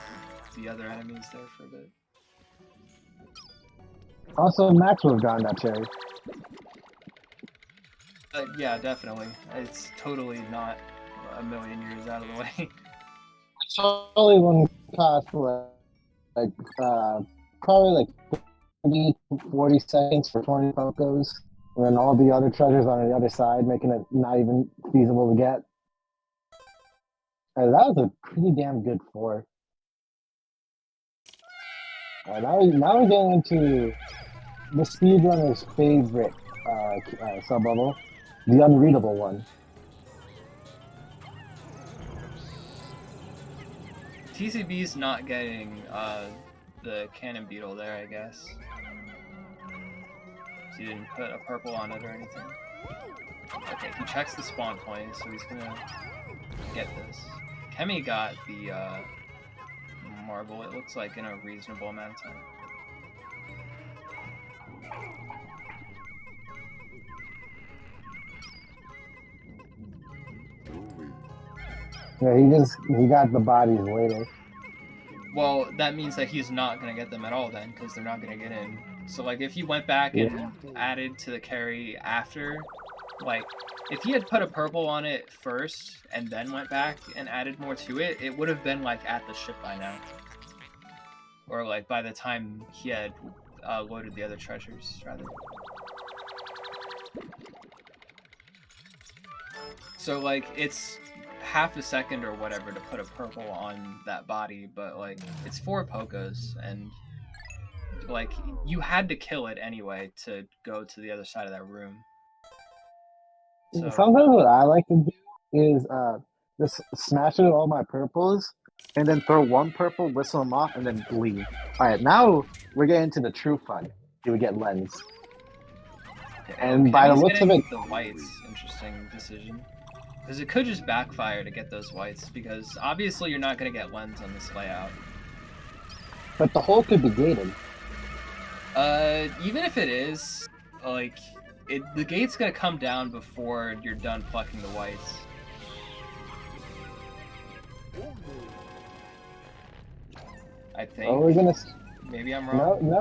the other enemies there for a bit. Also, Max would have gotten that cherry. Yeah, definitely. It's totally not a million years out of the way. It's only one cost like probably like 20, 40 seconds for 20 Pokos, and then all the other treasures on the other side, making it not even feasible to get. That was a pretty damn good 4. Now we're getting into the speedrunner's favorite sub-level, the unreadable one. TCB's not getting the cannon beetle there, I guess. So he didn't put a purple on it or anything. Okay, he checks the spawn point, so he's gonna get this. Chemi got the marble, it looks like, in a reasonable amount of time. Yeah, he got the bodies later. Well, that means that he's not gonna get them at all then, because they're not gonna get in. So like, if he went back and added to the carry after, like, if he had put a purple on it first and then went back and added more to it, it would have been like at the ship by now. Or like by the time he had loaded the other treasures, rather. So like, it's half a second or whatever to put a purple on that body, but like, it's 4 Pokos, and like, you had to kill it anyway to go to the other side of that room. So, sometimes what I like to do is just smash it with all my purples, and then throw one purple, whistle them off, and then leave. Alright, now we're getting to the true fun. you would get lens. and by the looks of it, the whites, interesting decision. Because it could just backfire to get those whites, because obviously you're not going to get lens on this layout. But the hole could be gated. Even if it is, like, the gate's going to come down before you're done plucking the whites. I think. Oh, we're gonna. Maybe I'm wrong. No.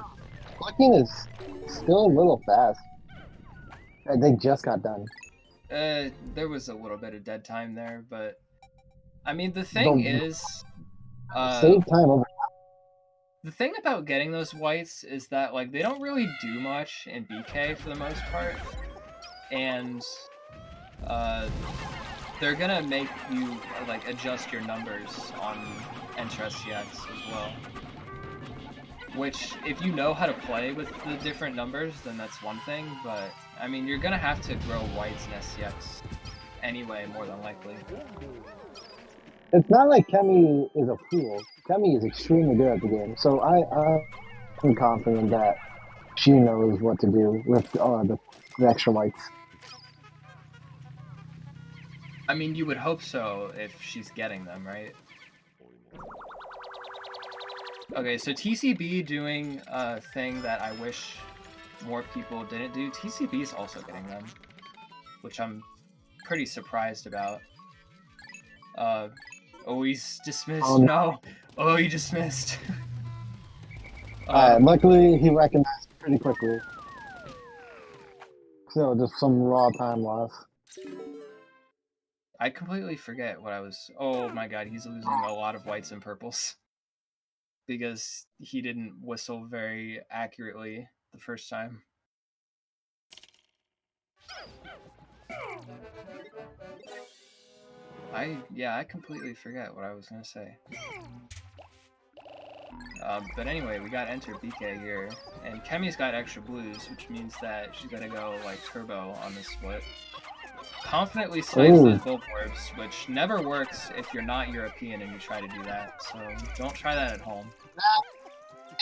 Plucking is still a little fast. They just got done. There was a little bit of dead time there, but I mean, the thing is, save time over. The thing about getting those whites is that like they don't really do much in BK for the most part, and they're gonna make you like adjust your numbers on NTRSCX as well. Which, if you know how to play with the different numbers, then that's one thing. But I mean, you're gonna have to grow whites in SCX anyway, more than likely. It's not like Chemi is a fool. Chemi is extremely good at the game, so I'm confident that she knows what to do with the extra whites. I mean, you would hope so if she's getting them, right? Okay, so TCB doing a thing that I wish more people didn't do. TCB is also getting them, which I'm pretty surprised about. Oh, he's dismissed. Oh, no. Oh, he dismissed. Luckily, he recognized pretty quickly. So just some raw time loss. I completely forget what I was... Oh my god, he's losing a lot of whites and purples. Because he didn't whistle very accurately the first time. I completely forget what I was gonna say. But anyway, we got Enter BK here, and Chemi's got extra blues, which means that she's gonna go like turbo on this split. Confidently snipes those Bulborbs, which never works if you're not European and you try to do that, so don't try that at home.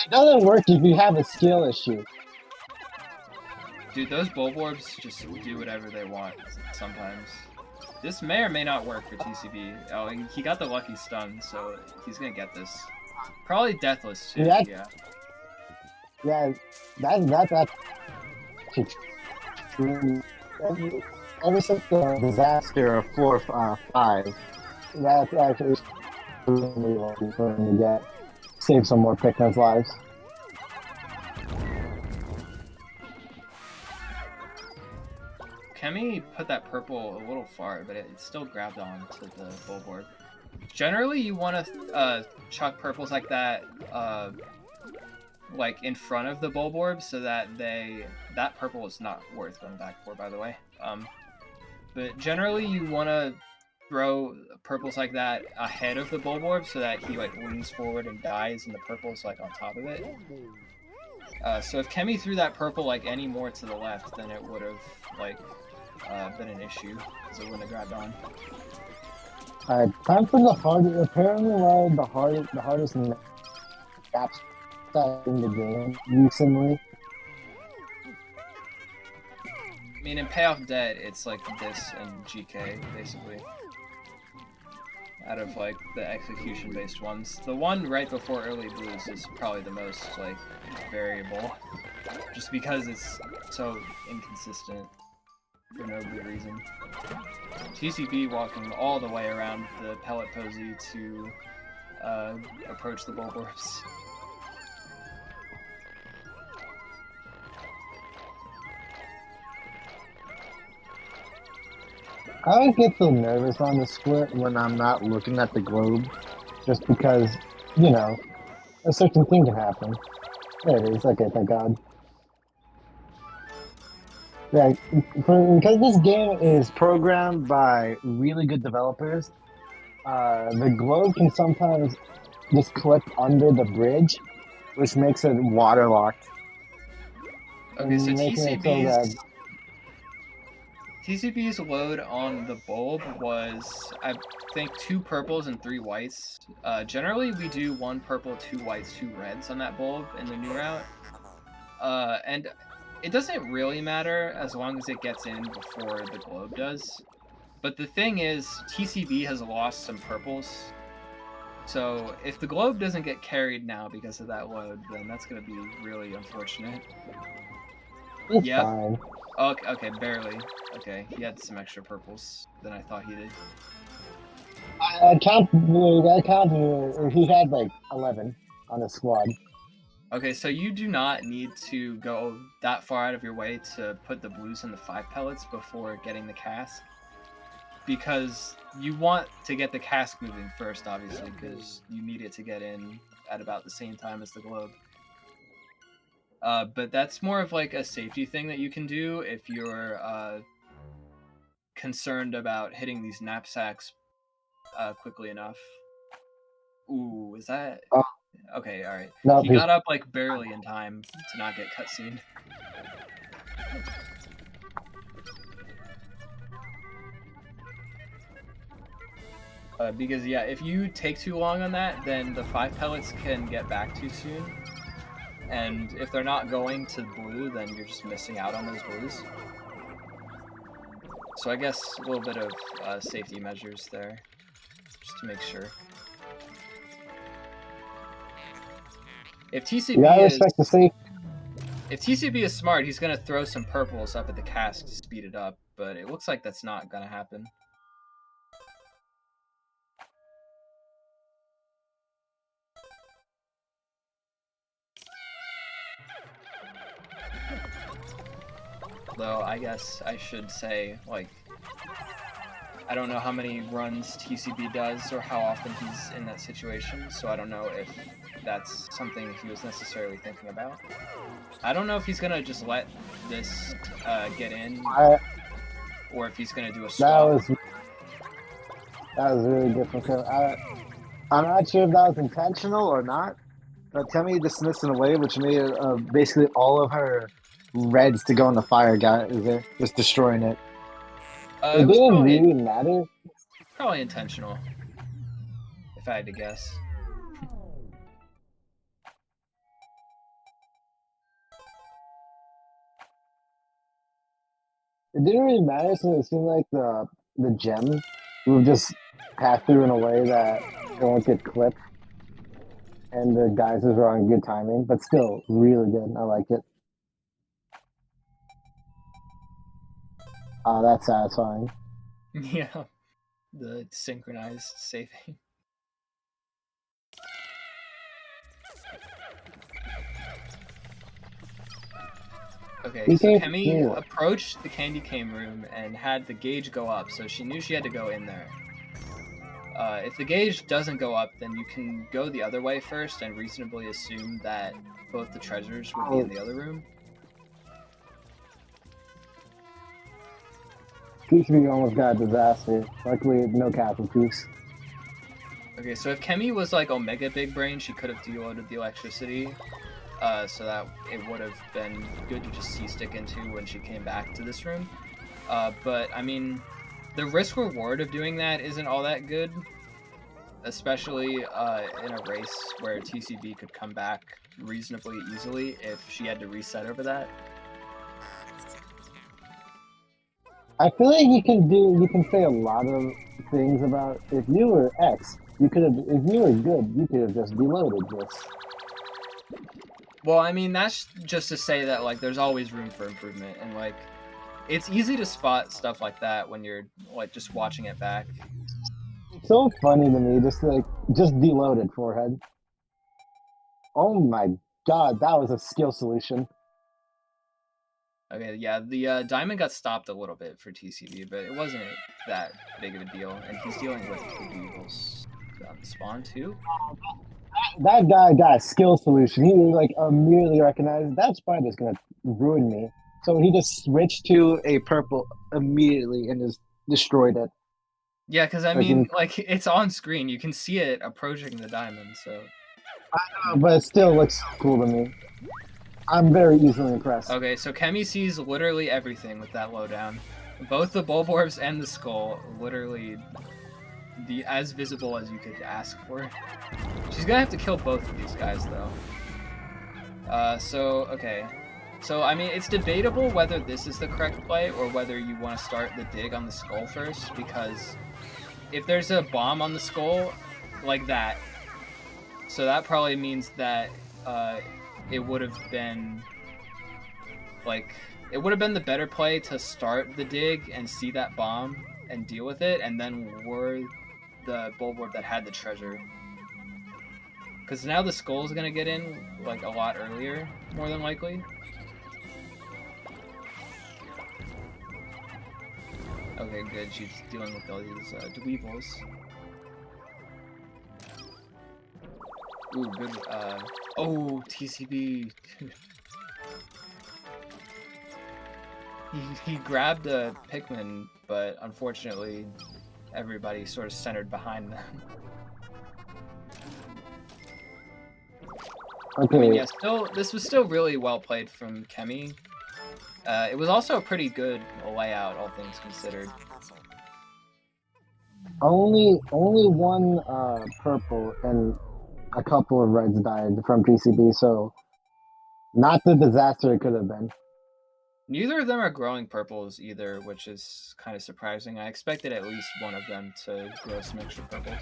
It doesn't work if you have a skill issue. Dude, those Bulborbs just do whatever they want sometimes. This may or may not work for TCB. Oh, he got the lucky stun, so he's gonna get this. Probably deathless too, yeah. Yeah, that's true. Ever since the disaster of 4-5, that's actually really lucky for him to save some more Pikmin's lives. Chemi put that purple a little far, but it still grabbed on to the Bulborb. Generally, you want to chuck purples like that, like in front of the Bulborb, so that that purple is not worth going back for, by the way. But generally, you want to throw purples like that ahead of the Bulborb, so that he like leans forward and dies, and the purple's like on top of it. So if Chemi threw that purple like any more to the left, then it would have like been an issue, because it wouldn't have grabbed on. Alright, time for the hardest. Apparently, the hardest maps in the game recently. I mean, in Payoff Dead, it's like this and GK, basically. Out of like the execution-based ones. The one right before Early Blues is probably the most like variable, just because it's so inconsistent for no good reason. TCB walking all the way around the pellet posy to approach the Bulborbs. I always get so nervous on the split when I'm not looking at the globe, just because, you know, a certain thing can happen. There it is. Okay, thank God. Yeah, because this game is programmed by really good developers, the globe can sometimes just clip under the bridge, which makes it waterlocked. Okay, so TCB's TCB's load on the bulb was, I think, 2 purples and 3 whites. Generally, we do 1 purple, 2 whites, 2 reds on that bulb in the new route. And it doesn't really matter as long as it gets in before the globe does. But the thing is, TCB has lost some purples. So if the globe doesn't get carried now because of that load, then that's going to be really unfortunate. It's fine. Oh, okay, barely. Okay, he had some extra purples than I thought he did. I counted, he had like 11 on his squad. Okay, so you do not need to go that far out of your way to put the blues in the 5 pellets before getting the cast. because you want to get the cask moving first, obviously, because you need it to get in at about the same time as the globe. But that's more of like a safety thing that you can do if you're concerned about hitting these knapsacks quickly enough. Ooh, is that... Oh. Okay, alright. No, He got up like barely in time to not get cutscened. Because yeah, if you take too long on that, then the 5 pellets can get back too soon. And if they're not going to blue, then you're just missing out on those blues. So I guess a little bit of safety measures there, just to make sure. If TCB is smart, he's gonna throw some purples up at the cask to speed it up, but it looks like that's not gonna happen. Though I guess I should say, like, I don't know how many runs TCB does or how often he's in that situation, so I don't know if that's something he was necessarily thinking about. I don't know if he's gonna just let this get in, or if he's gonna do a swap. That was really difficult. I'm not sure if that was intentional or not, but Chemi dismissed in a way which made basically all of her reds to go in the fire guy is there, just destroying it. It was didn't probably, really matter. probably intentional, if I had to guess. It didn't really matter since it seemed like the gem would just pass through in a way that it won't get clipped. And the geysers were on good timing, but still really good. I like it. Oh, that's satisfying. Yeah, the synchronized saving. Okay, so Chemi approached the candy cane room and had the gauge go up, so she knew she had to go in there. If the gauge doesn't go up, then you can go the other way first and reasonably assume that both the treasures would be in the other room. TCB almost got a disaster. Luckily, no casualties. Okay, so if Chemi was like Omega Big Brain, she could have deloaded the electricity, so that it would have been good to just C-stick into when she came back to this room. But, I mean, the risk-reward of doing that isn't all that good, especially in a race where TCB could come back reasonably easily if she had to reset over that. I feel like you can say a lot of things about if you were X, if you were good, you could have just deloaded this. Well, I mean, that's just to say that, like, there's always room for improvement, and, like, it's easy to spot stuff like that when you're, like, just watching it back. It's so funny to me, just deloaded forehead. Oh my god, that was a skill solution. Okay, yeah, the diamond got stopped a little bit for TCB, but it wasn't that big of a deal, and he's dealing with the evils on the spawn, too. That guy got a skill solution. He like immediately recognized that spider's gonna ruin me. So he just switched to a purple immediately and just destroyed it. Yeah, because I mean, like, it's on screen. You can see it approaching the diamond, so... I know, but it still looks cool to me. I'm very easily impressed. Okay, so Chemi sees literally everything with that lowdown. Both the Bulborbs and the skull, literally as visible as you could ask for. She's gonna have to kill both of these guys, though. Okay. So, I mean, it's debatable whether this is the correct play or whether you want to start the dig on the skull first, because if there's a bomb on the skull, like that, so that probably means that it would have been, like, it would have been the better play to start the dig and see that bomb and deal with it, and then were the Bulborb that had the treasure. Because now the skull's gonna get in, like, a lot earlier, more than likely. Okay, very good. She's dealing with all these dweevils. Ooh, good. Oh, TCB. he grabbed a Pikmin, but unfortunately, everybody sort of centered behind them. Okay. I mean, yeah, this was still really well played from Chemi. It was also a pretty good layout, all things considered. Only one purple and a couple of reds died from TCB, so not the disaster it could have been. Neither of them are growing purples either, which is kind of surprising. I expected at least one of them to grow some extra purples.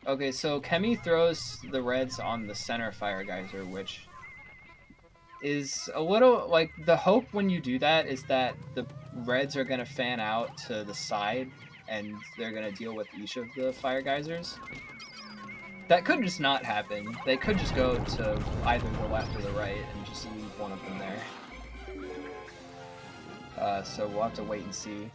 Okay, so Chemi throws the reds on the center fire geyser, which is a little like the hope when you do that is that the reds are going to fan out to the side and they're going to deal with each of the fire geysers. That could just not happen. They could just go to either the left or the right and just leave one of them there. So we'll have to wait and see.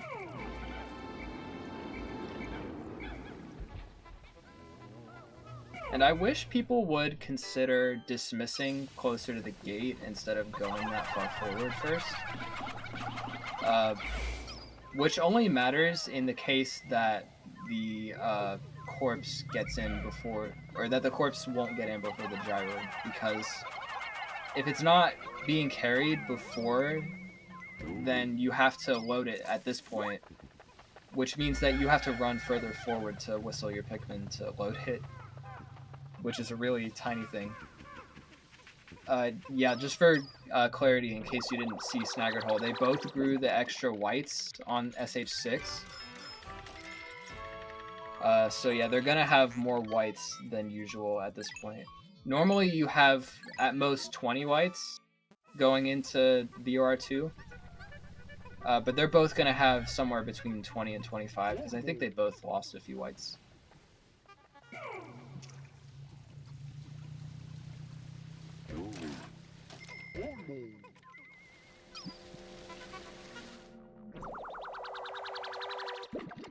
And I wish people would consider dismissing closer to the gate instead of going that far forward first. Which only matters in the case that the corpse gets in before, or that the corpse won't get in before the gyro, because if it's not being carried before, then you have to load it at this point, which means that you have to run further forward to whistle your Pikmin to load it, which is a really tiny thing. Yeah, just for clarity, in case you didn't see Snaggered Hole, they both grew the extra whites on SH6. So yeah, they're gonna have more whites than usual at this point. Normally you have at most 20 whites going into BOR2. But they're both gonna have somewhere between 20 and 25, because I think they both lost a few whites.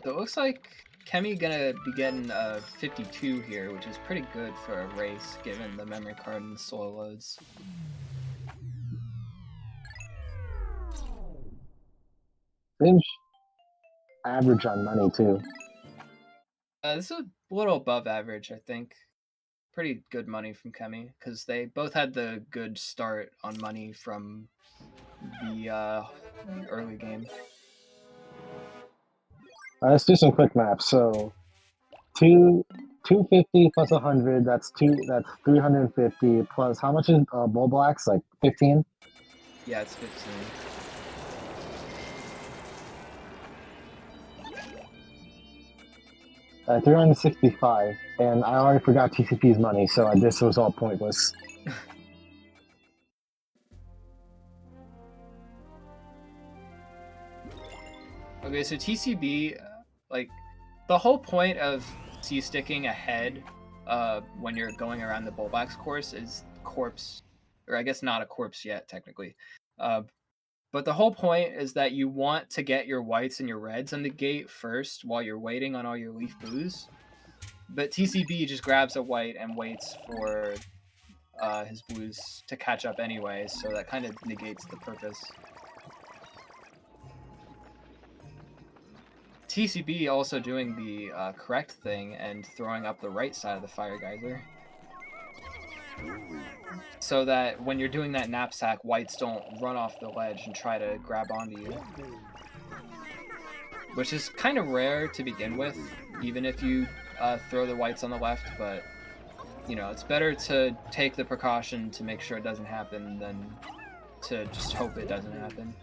So it looks like Chemi gonna be getting 52 here, which is pretty good for a race, given the memory card and the soil loads. Seems average on money too. This is a little above average, I think. Pretty good money from Chemi, because they both had the good start on money from the early game. Let's do some quick math. So, 250 plus 100. That's 350 plus how much is Bull Blacks? Like 15. Yeah, it's 15. 365, and I already forgot TCP's money, so this was all pointless. Okay, so TCB, like, the whole point of C-sticking ahead when you're going around the Bullbacks course is corpse, or I guess not a corpse yet, technically. But the whole point is that you want to get your whites and your reds on the gate first while you're waiting on all your leaf blues. But TCB just grabs a white and waits for his blues to catch up anyway, so that kind of negates the purpose. TCB also doing the correct thing and throwing up the right side of the fire geyser. So that when you're doing that knapsack, whites don't run off the ledge and try to grab onto you. Which is kind of rare to begin with, even if you throw the whites on the left, but you know, it's better to take the precaution to make sure it doesn't happen than to just hope it doesn't happen.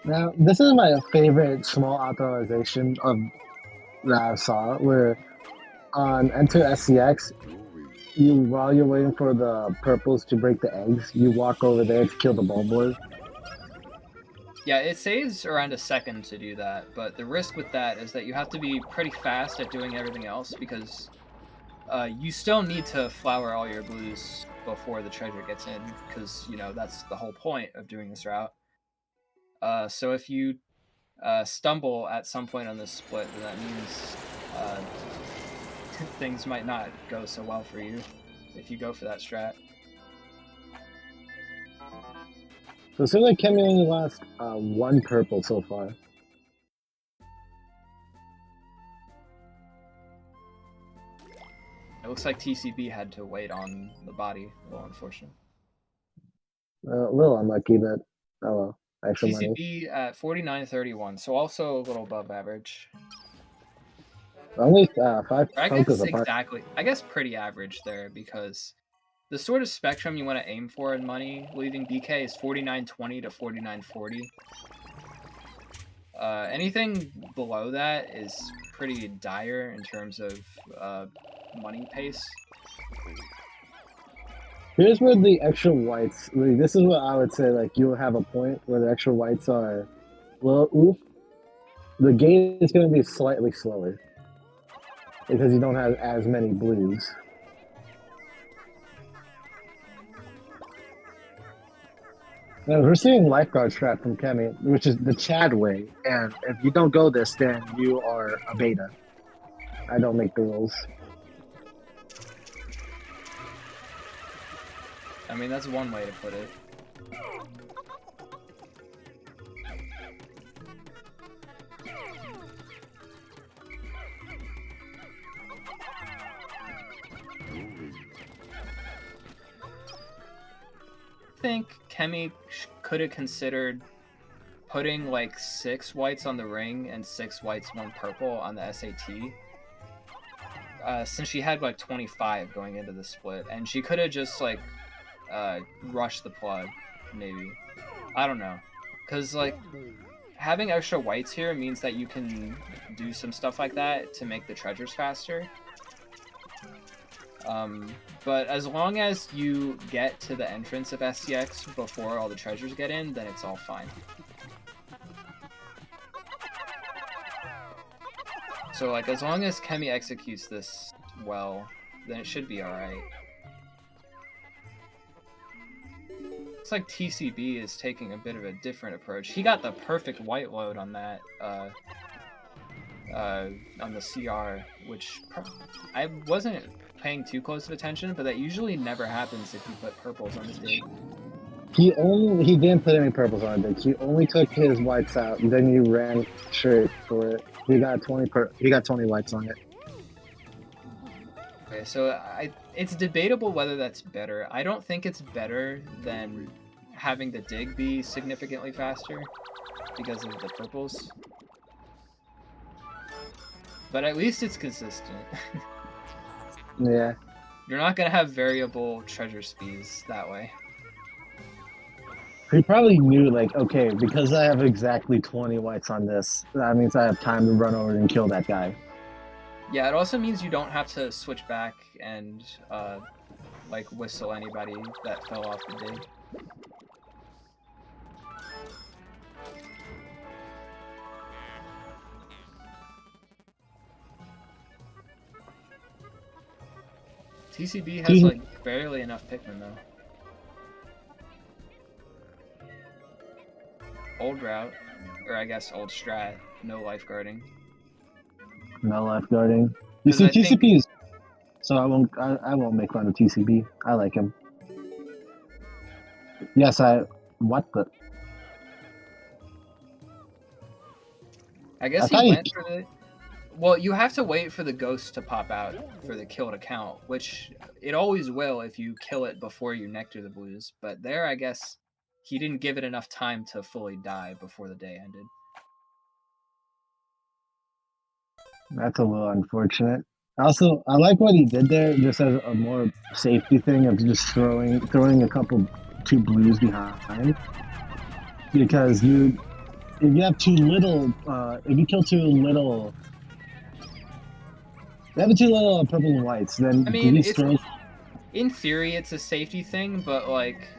Now, this is my favorite small authorization of that I saw, where on Enter SCX, while you're waiting for the purples to break the eggs, you walk over there to kill the bulbors. Yeah, it saves around a second to do that, but the risk with that is that you have to be pretty fast at doing everything else, because you still need to flower all your blues before the treasure gets in, because you know that's the whole point of doing this route. So if you stumble at some point on this split, then that means things might not go so well for you if you go for that strat. So it seems like Chemi only lost one purple so far. It looks like TCB had to wait on the body. A little unfortunate. A little unlucky, but oh well. Extra money. TCB at 49.31, so also a little above average. Only 5 I focus guess apart. exactly. I guess pretty average there, because the sort of spectrum you want to aim for in money leaving BK is 49.20 to 49.40. Anything below that is pretty dire in terms of money pace. Here's where the extra whites. Like, this is what I would say. Like you'll have a point where the extra whites are. Well, oof, the game is going to be slightly slower because you don't have as many blues. Now, we're seeing lifeguard strat from Chemi, which is the Chad way, and if you don't go this, then you are a beta. I don't make the rules. I mean, that's one way to put it. I think Chemi could have considered putting like 6 whites on the ring and 6 whites, 1 purple on the SAT. Since she had like 25 going into the split, and she could have just like rushed the plug, maybe. I don't know, because like having extra whites here means that you can do some stuff like that to make the treasures faster. But as long as you get to the entrance of SCX before all the treasures get in, then it's all fine. So like as long as Chemi executes this well, then it should be alright. Looks like TCB is taking a bit of a different approach. He got the perfect white load on that on the CR, which I wasn't paying too close of attention, but that usually never happens if you put purples on the dig. He didn't put any purples on it. He only took his whites out, and then you ran straight for it. He got 20 whites on it. Okay, so it's debatable whether that's better. I don't think it's better than having the dig be significantly faster because of the purples. But at least it's consistent. Yeah. You're not gonna have variable treasure speeds that way. He probably knew, like, okay, because I have exactly 20 whites on this, that means I have time to run over and kill that guy. Yeah, it also means you don't have to switch back and like whistle anybody that fell off the dig. TCB has like barely enough Pikmin though. Old route, or I guess old strat, no lifeguarding. No lifeguarding. You see, TCB's. So I won't make fun of TCB. I like him. Yes, what the? I guess he went for the. Well, you have to wait for the ghost to pop out for the kill to count, which it always will if you kill it before you nectar the blues. But there, I guess he didn't give it enough time to fully die before the day ended. That's a little unfortunate. Also, I like what he did there, just as a more safety thing of just throwing a 2 blues behind, because if you have too little, if you kill too little. You have 2 little purple and whites, then I mean, in theory, it's a safety thing, but like,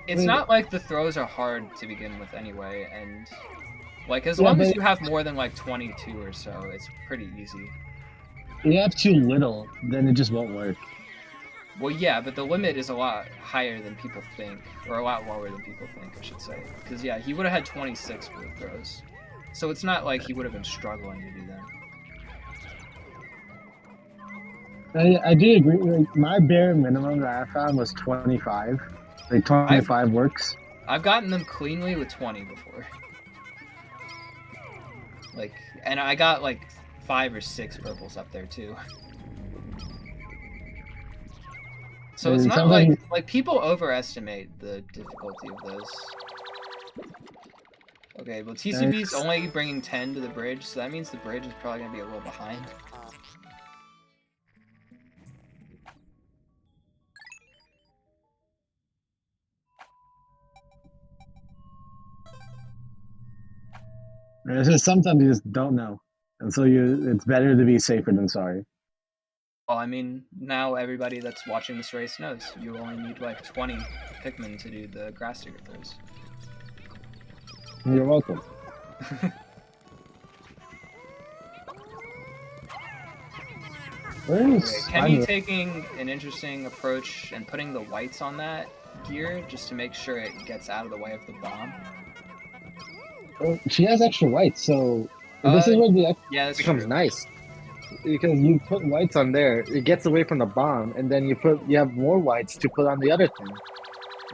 it's not like the throws are hard to begin with anyway, and like as long as you have more than like 22 or so, it's pretty easy. If you have too little, then it just won't work. Well, yeah, but the limit is a lot higher than people think, or a lot lower than people think, I should say. Because yeah, he would have had 26 for the throws, so it's not like he would have been struggling to do them. I do agree. Like, my bare minimum that I found was 25. Like 25 works. I've gotten them cleanly with 20 before. Like, and I got like 5 or 6 purples up there too. So it's not like people overestimate the difficulty of those. Okay, well TCB's only bringing 10 to the bridge, so that means the bridge is probably gonna be a little behind. It's just sometimes you just don't know, and so it's better to be safer than sorry. Well, I mean, now everybody that's watching this race knows you only need like 20 Pikmin to do the grass digger throws. You're welcome. Chemi taking an interesting approach and putting the whites on that gear just to make sure it gets out of the way of the bomb. Well, she has extra whites, so this is where the yeah, becomes nice. Because you put whites on there, it gets away from the bomb, and then you have more whites to put on the other thing.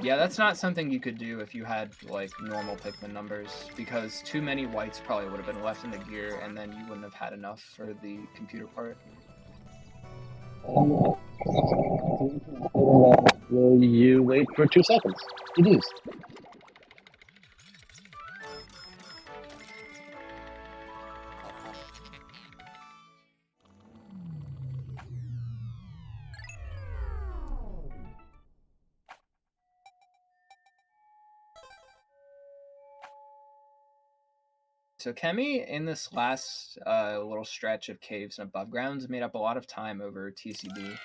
Yeah, that's not something you could do if you had like normal Pikmin numbers, because too many whites probably would have been left in the gear, and then you wouldn't have had enough for the computer part. You wait for 2 seconds. It is. So Chemi, in this last little stretch of caves and above grounds, made up a lot of time over TCB.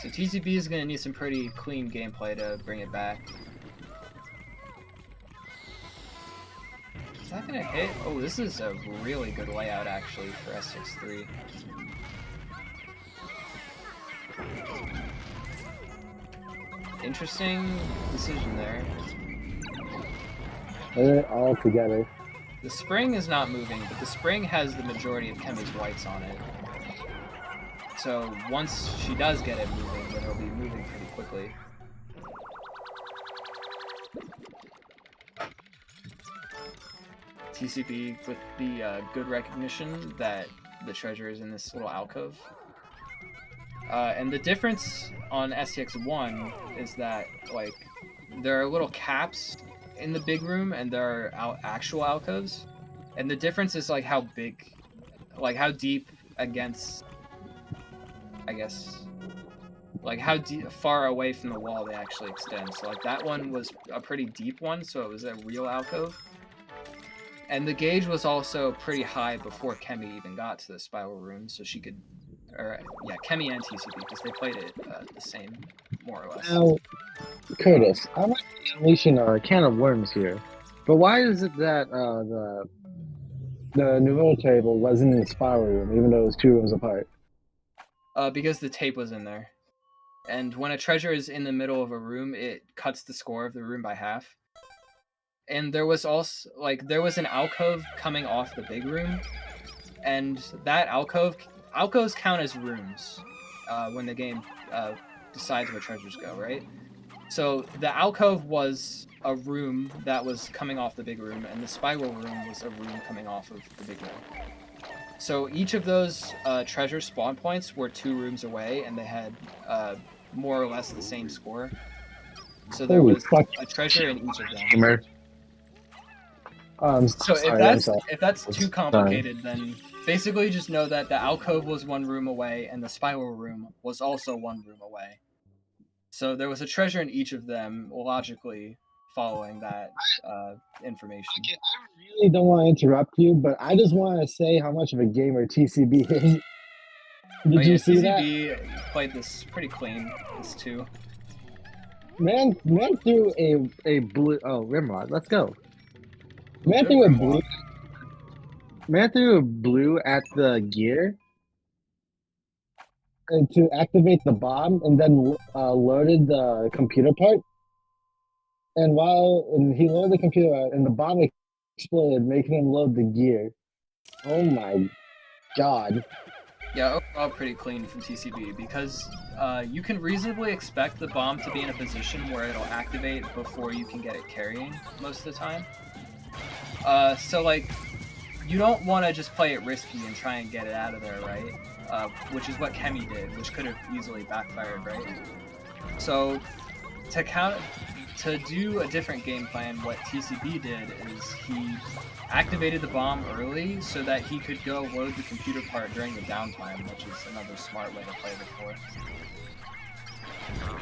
So TCB is going to need some pretty clean gameplay to bring it back. Is that going to hit? Oh, this is a really good layout, actually, for S63. Interesting decision there. They're all together. The spring is not moving, but the spring has the majority of Chemi's whites on it. So once she does get it moving, then it'll be moving pretty quickly. TCB with the good recognition that the treasure is in this little alcove. And the difference on STX1 is that, like, there are little caps in the big room and there are actual alcoves. And the difference is, like, how big, like, how deep against, I guess, like, how far away from the wall they actually extend. So, like, that one was a pretty deep one, so it was a real alcove. And the gauge was also pretty high before Chemi even got to the spiral room, so she could, or yeah, Chemi and TCB, because they played it the same, more or less. Now, Curtis, I might be unleashing a can of worms here, but why is it that the Nouveau table wasn't in the spiral room, even though it was 2 rooms apart? Because the tape was in there. And when a treasure is in the middle of a room, it cuts the score of the room by half. And there was also, like, there was an alcove coming off the big room, and that alcoves count as rooms when the game decides where treasures go, right? So the alcove was a room that was coming off the big room, and the spiral room was a room coming off of the big room. So each of those treasure spawn points were 2 rooms away, and they had more or less the same score. So there was a treasure in each of them. gamer? So if that's too complicated, then basically just know that the alcove was 1 room away, and the spiral room was also 1 room away. So there was a treasure in each of them, logically following that information. Okay, I really don't want to interrupt you, but I just want to say how much of a gamer TCB is. Did you see TCB that? played this pretty clean, this too. Man threw A blue. Oh, Rimrod, let's go. Man threw a blue. Man threw a blue at the gear. to activate the bomb, and then loaded the computer part. And he loaded the computer part, and the bomb exploded, making him load the gear. Oh my god! Yeah, overall pretty clean from TCB because you can reasonably expect the bomb to be in a position where it'll activate before you can get it carrying most of the time. So like, you don't want to just play it risky and try and get it out of there, right? Which is what Chemi did, which could have easily backfired, right? So to do a different game plan, what TCB did is he activated the bomb early so that he could go load the computer part during the downtime, which is another smart way to play the floor.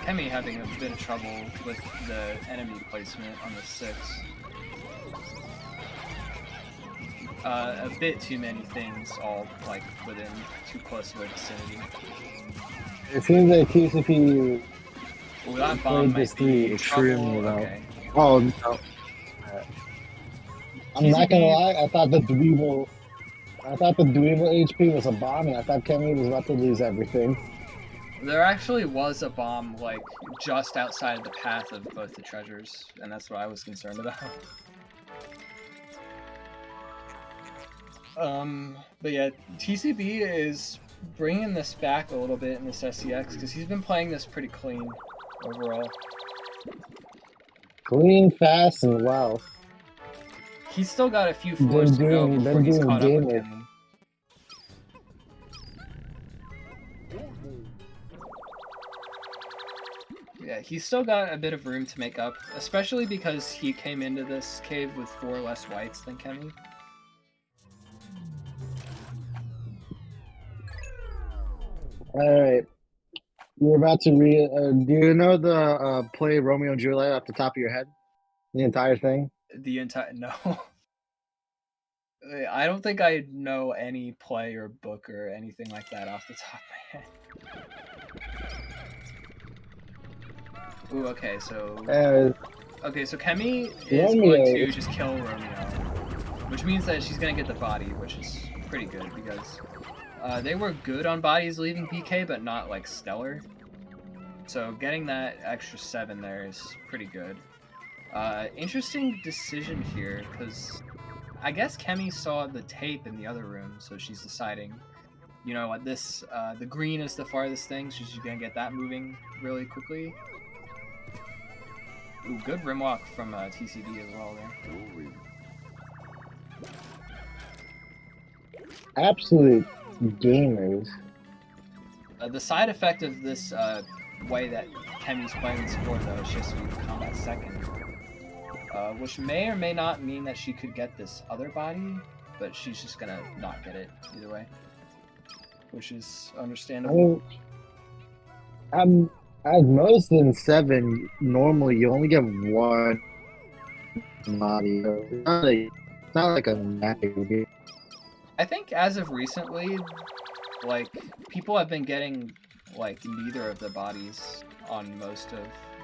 Chemi having a bit of trouble with the enemy placement on the 6. A bit too many things all like within too close of a vicinity. It seems like TCP Ooh, that played bomb this might be three extremely trouble. well. Okay. Oh no. I'm not gonna TCB lie, I thought the Dweeble HP was a bomb, and I thought Chemi was about to lose everything. There actually was a bomb, like, just outside the path of both the treasures, and that's what I was concerned about. But yeah, TCB is bringing this back a little bit in this SCX, because he's been playing this pretty clean, overall. Clean, fast, and well. He's still got a few floors to go before he's caught up with gaming. Chemi. Yeah, he's still got a bit of room to make up, especially because he came into this cave with 4 less whites than Chemi. Alright. You're about to read. Do you know the play Romeo and Juliet off the top of your head? The entire thing? The entire... No. I don't think I know any play or book or anything like that off the top of my head. Ooh, okay, so... Okay, so Chemi is going to just kill Romeo, which means that she's going to get the body, which is pretty good, because they were good on bodies leaving PK, but not, like, stellar. So getting that extra 7 there is pretty good. Interesting decision here, because I guess Chemi saw the tape in the other room, so she's deciding, you know what, this, the green is the farthest thing, so she's going to get that moving really quickly. Ooh, good rimwalk from TCD as well there. Absolute gamers. The side effect of this way that Chemi's playing this floor, though, is just to combat second. Which may or may not mean that she could get this other body, but she's just gonna not get it either way. Which is understandable. I mean, at most in 7, normally you only get 1 body. It's not like a magic game. I think as of recently, like, people have been getting, like, neither of the bodies on most of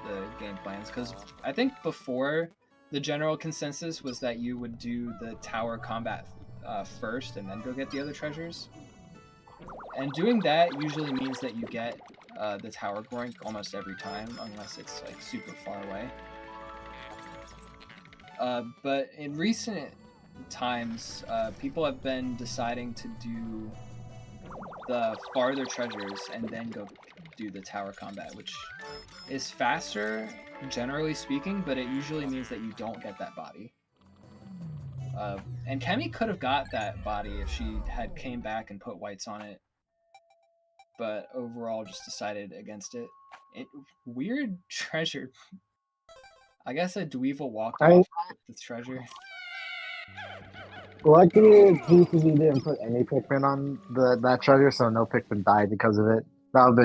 the game plans, because I think before, the general consensus was that you would do the tower combat first and then go get the other treasures. And doing that usually means that you get the tower groink almost every time, unless it's, like, super far away. But in recent times, people have been deciding to do the farther treasures and then go do the tower combat, which is faster, generally speaking, but it usually means that you don't get that body. And Chemi could have got that body if she had came back and put whites on it, but overall just decided against it. Weird treasure. I guess a Dweevil walked off with the treasure. Luckily, TCB didn't put any pick. Pikmin on that treasure, so no Pikmin died because of it. That would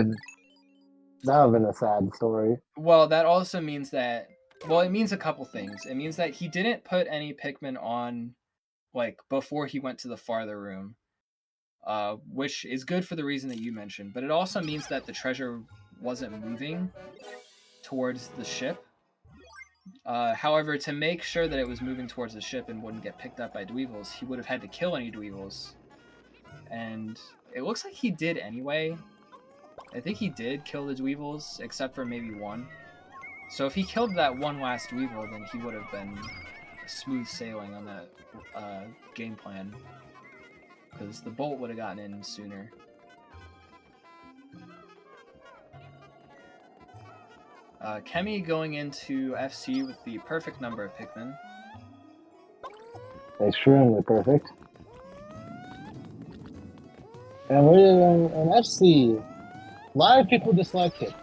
have been a sad story. Well, that also means that... Well, it means a couple things. It means that he didn't put any Pikmin on, like, before he went to the farther room. Which is good for the reason that you mentioned. But it also means that the treasure wasn't moving towards the ship. However, to make sure that it was moving towards the ship and wouldn't get picked up by Dweevils, he would have had to kill any Dweevils. And it looks like he did anyway. I think he did kill the Dweevils, except for maybe one. So if he killed that one last Dweevil, then he would have been smooth sailing on that game plan. Because the bolt would have gotten in sooner. Chemi going into FC with the perfect number of Pikmin. Extremely perfect. And we're in FC. A lot of people dislike it.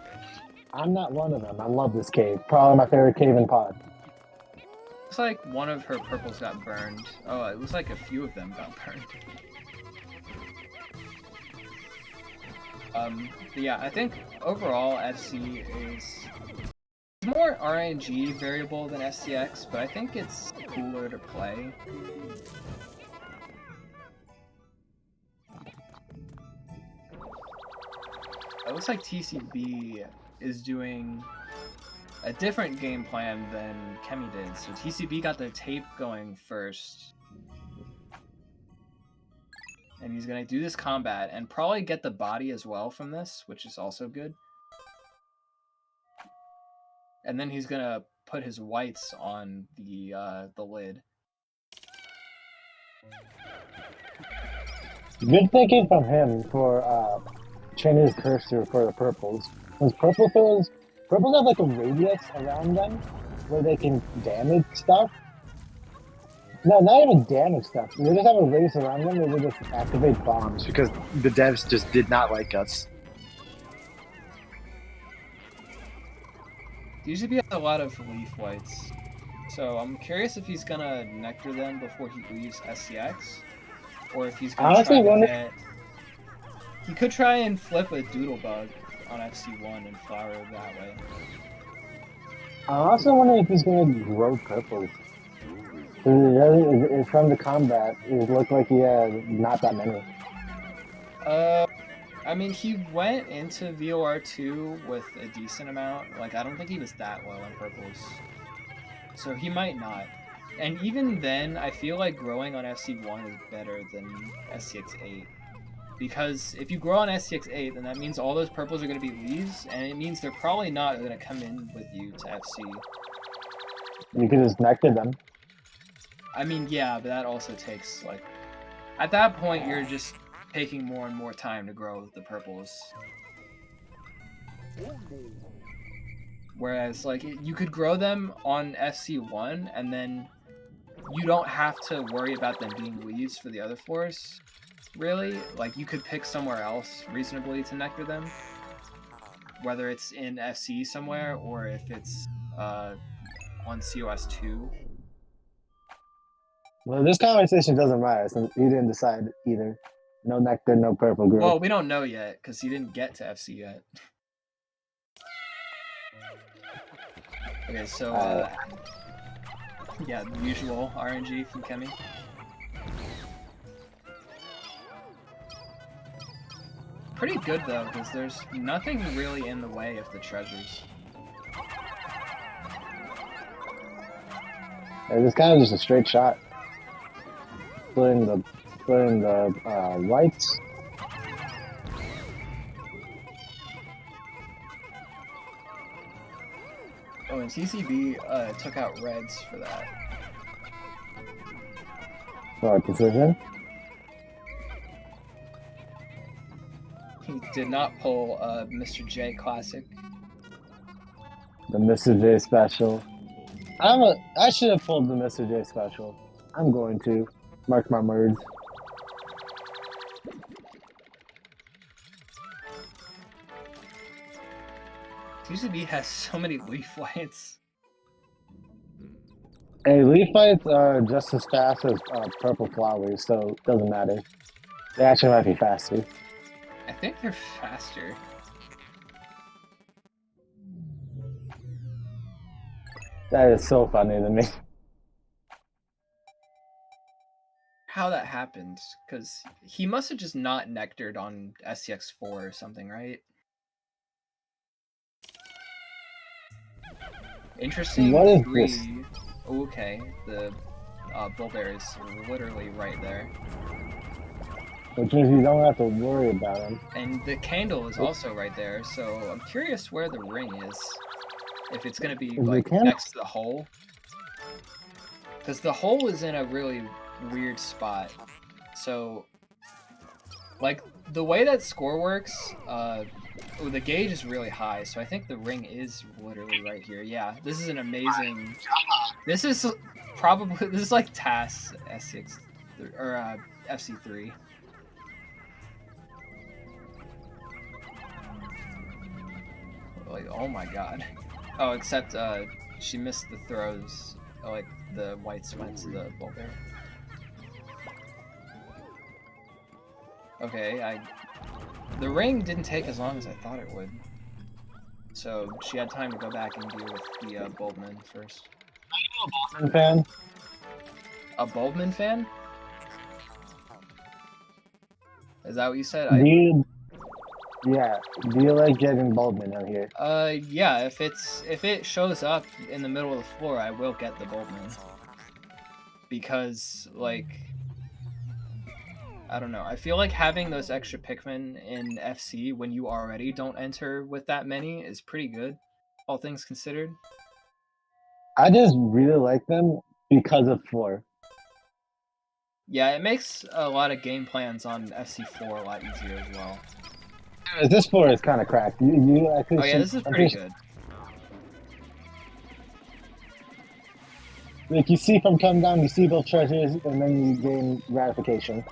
I'm not one of them. I love this cave. Probably my favorite cave in Pod. Looks like one of her purples got burned. Oh, it looks like a few of them got burned. But yeah, I think overall FC is more RNG variable than SCX, but I think it's cooler to play. It looks like TCB is doing a different game plan than Chemi did. So TCB got the tape going first. And he's going to do this combat and probably get the body as well from this, which is also good. And then he's going to put his whites on the lid. Good thinking from him for changing his cursor for the purples. Because purples have like a radius around them where they can damage stuff. No, not even damage stuff. They just have a radius around them where they just activate bombs. Because the devs just did not like us. Usually has a lot of leaf whites. So I'm curious if he's gonna nectar them before he leaves SCX. Or if he's gonna try to get... He could try and flip a Doodlebug on FC1 and flower that way. I also wonder if he's going to grow purples. From the combat, it looked like he had not that many. I mean, he went into VOR2 with a decent amount. Like, I don't think he was that low on purples. So he might not. And even then, I feel like growing on FC1 is better than SCX8. Because if you grow on SCX8, then that means all those purples are going to be leaves, and it means they're probably not going to come in with you to FC. You could just nectar them. I mean, yeah, but that also takes, like... At that point, you're just taking more and more time to grow the purples. Whereas, like, you could grow them on FC1, and then you don't have to worry about them being leaves for the other floors. Really, like, you could pick somewhere else reasonably to nectar them, whether it's in FC somewhere or if it's on COS2. Well, this conversation doesn't matter since he didn't decide either. No nectar, no purple growth. Well, we don't know yet because he didn't get to FC yet. Okay, so yeah, the usual RNG from Chemi. Pretty good though, because there's nothing really in the way of the treasures. It's kind of just a straight shot. Splitting the whites. Oh, and TCB took out reds for that. For precision. He did not pull Mr. J Classic. The Mr. J special. I should have pulled the Mr. J special. I'm going to. Mark my words. TCB has so many leaf whites. Hey, leaf whites are just as fast as purple flowers, so it doesn't matter. They actually might be faster. I think they're faster. That is so funny to me. How that happened, because he must have just not nectared on SCX4 or something, right? Interesting. What is tree. this? Oh, okay, the bullberry is literally right there. which means you don't have to worry about them. And the candle is also right there, so I'm curious where the ring is. If it's gonna be Is the like candle- next to the hole. Because the hole is in a really weird spot. So, like, the way that score works, the gauge is really high, so I think the ring is literally right here. Yeah, this is an amazing... This is probably... This is like TAS S6, or FC3. Like, oh my god. Oh, except, she missed the throws. Like, the whites went to the ball bear. Okay, the ring didn't take as long as I thought it would. So she had time to go back and deal with the Bulbman first. Bulbman fan? A Bulbman fan? Is that what you said? Yeah. Do you like getting Bulbman out here? Yeah, if it shows up in the middle of the floor, I will get the Bulbman. Because, like, I don't know. I feel like having those extra Pikmin in FC when you already don't enter with that many is pretty good, all things considered. I just really like them because of 4. Yeah, it makes a lot of game plans on FC4 a lot easier as well. This 4 is kind of cracked. I think Oh yeah, this is pretty good. Like, you see from come down, you see both treasures, and then you gain ratification.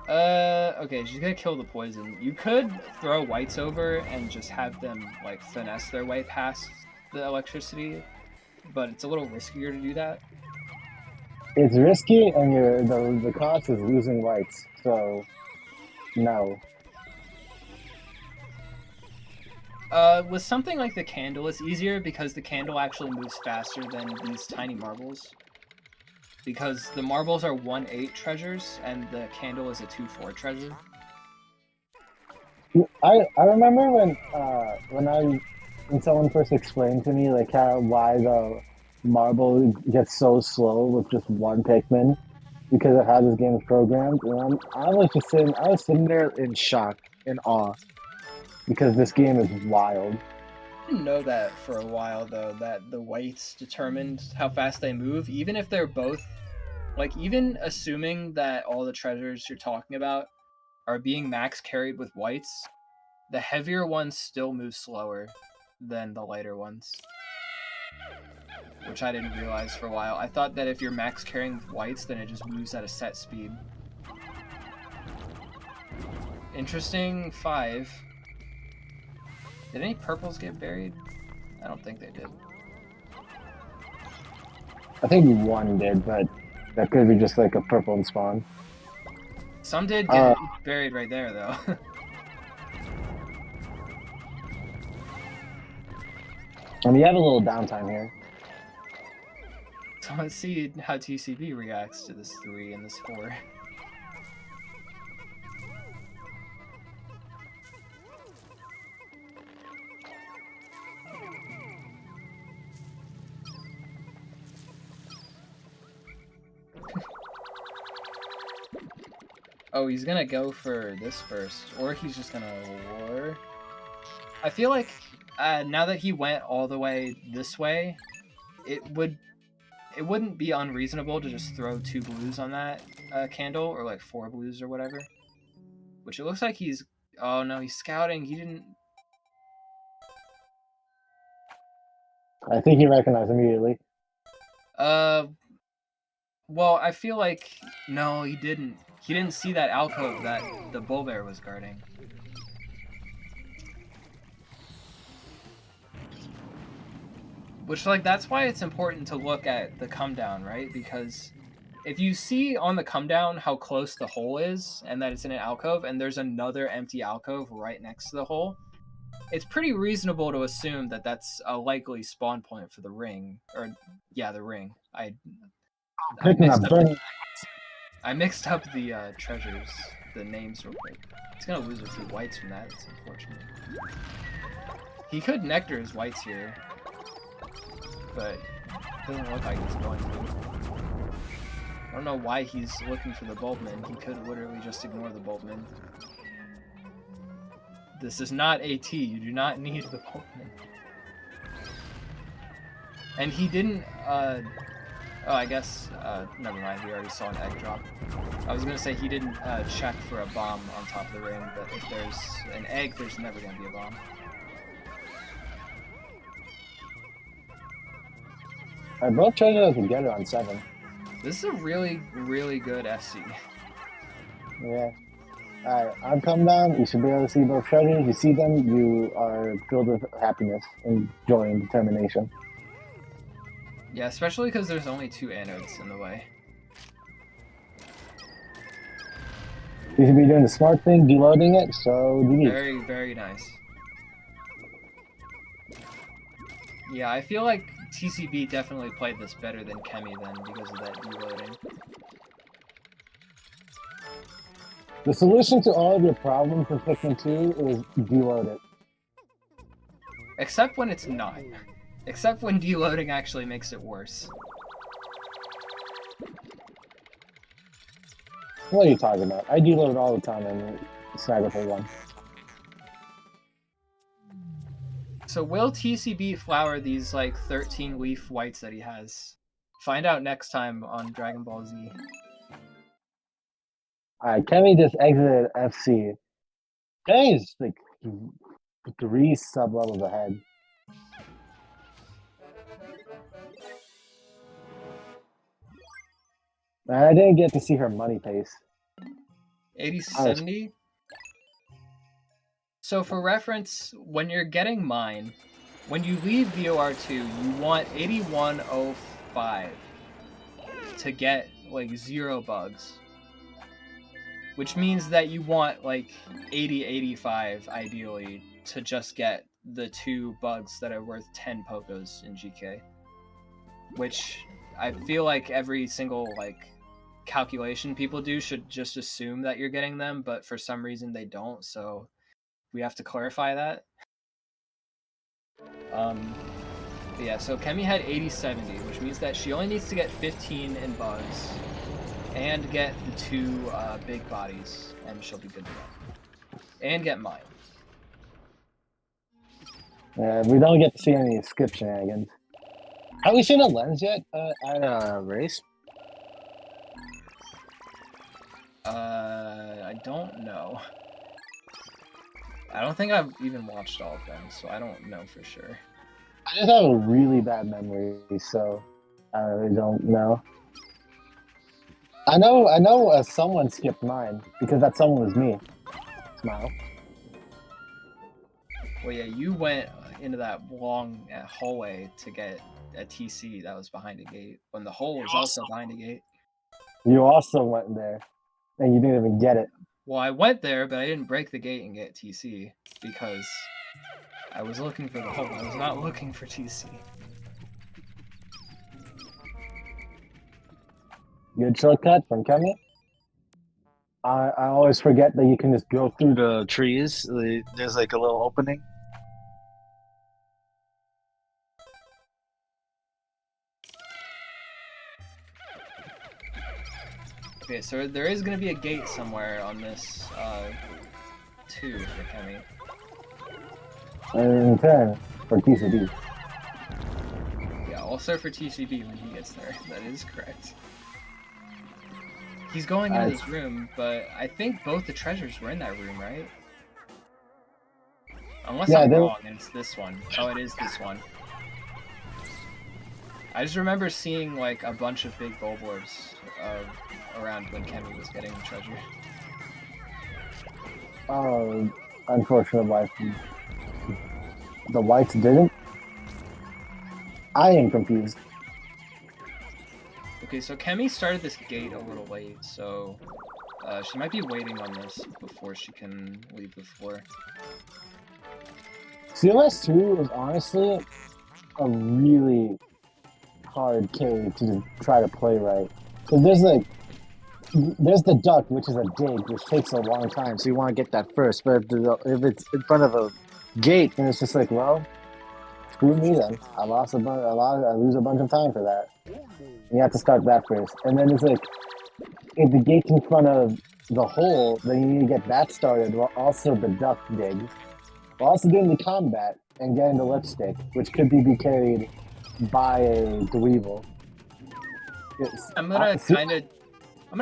Okay, she's gonna kill the poison. You could throw whites over and just have them, like, finesse their way past the electricity, but it's a little riskier to do that. It's risky, and the cost is losing whites, so no. With something like the candle, it's easier because the candle actually moves faster than these tiny marbles. Because the marbles are 1/8 treasures, and the candle is a 2/4 treasure. I remember when someone first explained to me like why the marble gets so slow with just one Pikmin because of how this game is programmed, and I was sitting there in shock, in awe, because this game is wild. I didn't know that for a while though, that the whites determined how fast they move, even if they're both, like, even assuming that all the treasures you're talking about are being max carried with whites, the heavier ones still move slower than the lighter ones. Which I didn't realize for a while. I thought that if you're max carrying with whites, then it just moves at a set speed. Interesting 5. Did any purples get buried? I don't think they did. I think one did, but that could be just like a purple and spawn. Some did get buried right there, though. And you have a little downtime here. So let's see how TCB reacts to this 3 and this 4. Oh, he's gonna go for this first, or he's just gonna lure. I feel like now that he went all the way this way, it wouldn't be unreasonable to just throw 2 blues on that candle, or like 4 blues or whatever. Which it looks like he's... Oh no, he's scouting. He didn't... I think he recognized immediately. Well, I feel like... No, he didn't. He didn't see that alcove that the bull bear was guarding. Which, like, that's why it's important to look at the come down, right? Because if you see on the come down how close the hole is, and that it's in an alcove, and there's another empty alcove right next to the hole, it's pretty reasonable to assume that that's a likely spawn point for the ring. Or, yeah, the ring. I mixed up the treasures, the names real quick. He's gonna lose a few whites from that, it's unfortunate. He could nectar his whites here, but it doesn't look like he's going to. don't know why he's looking for the Bulbmin. He could literally just ignore the Bulbmin. This is not AT. You do not need the Bulbmin. And he didn't, oh, I guess, never mind. We already saw an egg drop. I was gonna say he didn't check for a bomb on top of the ring, but if there's an egg, there's never gonna be a bomb. Alright, both treasures can get it on 7. This is a really, really good FC. Yeah. Alright, I'm coming down. You should be able to see both treasures. You see them, you are filled with happiness and joy and determination. Yeah, especially because there's only 2 anodes in the way. You should be doing the smart thing, deloading it, so do you. Very, very nice. Yeah, I feel like TCB definitely played this better than Chemi then because of that deloading. The solution to all of your problems in Pikmin 2 is deload it. Except when it's not. Except when deloading actually makes it worse. What are you talking about? I deload all the time in Sniper 1. So will TCB flower these like 13 leaf whites that he has? Find out next time on Dragon Ball Z. Alright, Chemi just exited FC. Chemi's like 3 sub-levels ahead. I didn't get to see her money pace. 80-70? So for reference, when you're getting mine, when you leave VOR2, you want 8105 to get like 0 bugs. Which means that you want like 80-85 ideally to just get the 2 bugs that are worth 10 Pokos in GK. Which I feel like every single like calculation people do should just assume that you're getting them, but for some reason they don't, so we have to clarify that. Yeah, so Chemi had 80-70, which means that she only needs to get 15 in bugs and get the 2 big bodies, and she'll be good to go. And get mine. We don't get to see any skip shenanigans. Have we seen a lens yet at a race? I don't know. I don't think I've even watched all of them, so I don't know for sure. I just have a really bad memory, so I really don't know. I know someone skipped mine, because that someone was me. Smile. Well, yeah, you went into that long hallway to get a TC that was behind a gate, when the hole was also behind a gate. You also went there, and you didn't even get it. Well, I went there, but I didn't break the gate and get TC, because I was looking for the hole. I was not looking for TC. Good shortcut from Chemi. I always forget that you can just go through the trees. There's like a little opening. Okay, so there is going to be a gate somewhere on this 2 for Chemi. And 10 for TCB. Yeah, also for TCB when he gets there. That is correct. He's going into this room, but I think both the treasures were in that room, right? Unless I'm wrong and it's this one. Oh, it is this one. I just remember seeing like a bunch of big billboards around when Chemi was getting the treasure. Oh, unfortunate life. The whites didn't? I am confused. Okay, so Chemi started this gate a little late, so she might be waiting on this before she can leave the floor. COS 2 is honestly a really hard cave to try to play right. Because there's the duck, which is a dig, which takes a long time, so you want to get that first. But if it's in front of a gate, then it's just like, well, screw me then. I lost a bunch. I lose a bunch of time for that. You have to start that first, and then it's like if the gate's in front of the hole, then you need to get that started while also the duck dig, while also doing the combat and getting the lipstick, which could be carried by a dweeble. I'm gonna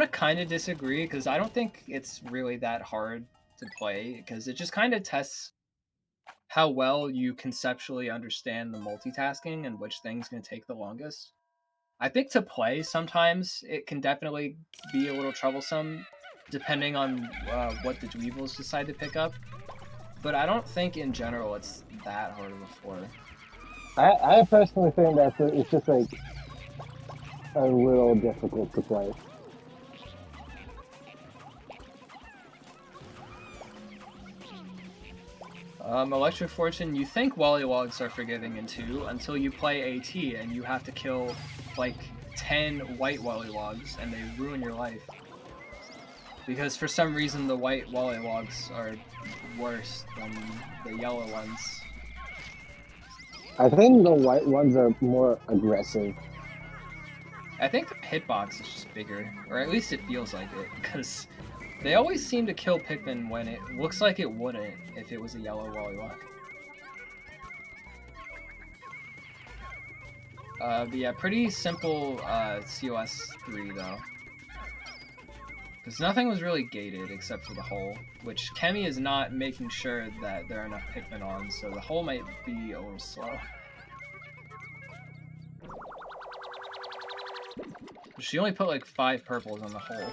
kind of disagree because I don't think it's really that hard to play because it just kind of tests how well you conceptually understand the multitasking and which thing's gonna take the longest. I think to play sometimes it can definitely be a little troublesome depending on what the dweebles decide to pick up. But I don't think in general it's that hard of a floor. I personally think that it's just like a little difficult to play. Electric Fortune, you think Wollywogs are forgiving in 2 until you play AT and you have to kill like 10 white Wollywogs and they ruin your life. Because for some reason the white Wollywogs are worse than the yellow ones. I think the white ones are more aggressive. I think the hitbox is just bigger, or at least it feels like it, because they always seem to kill Pikmin when it looks like it wouldn't if it was a yellow Wollywog. But yeah, pretty simple COS 3 though. Because nothing was really gated except for the hole, which Chemi is not making sure that there are enough Pikmin on, so the hole might be a little slow. She only put like 5 purples on the hole.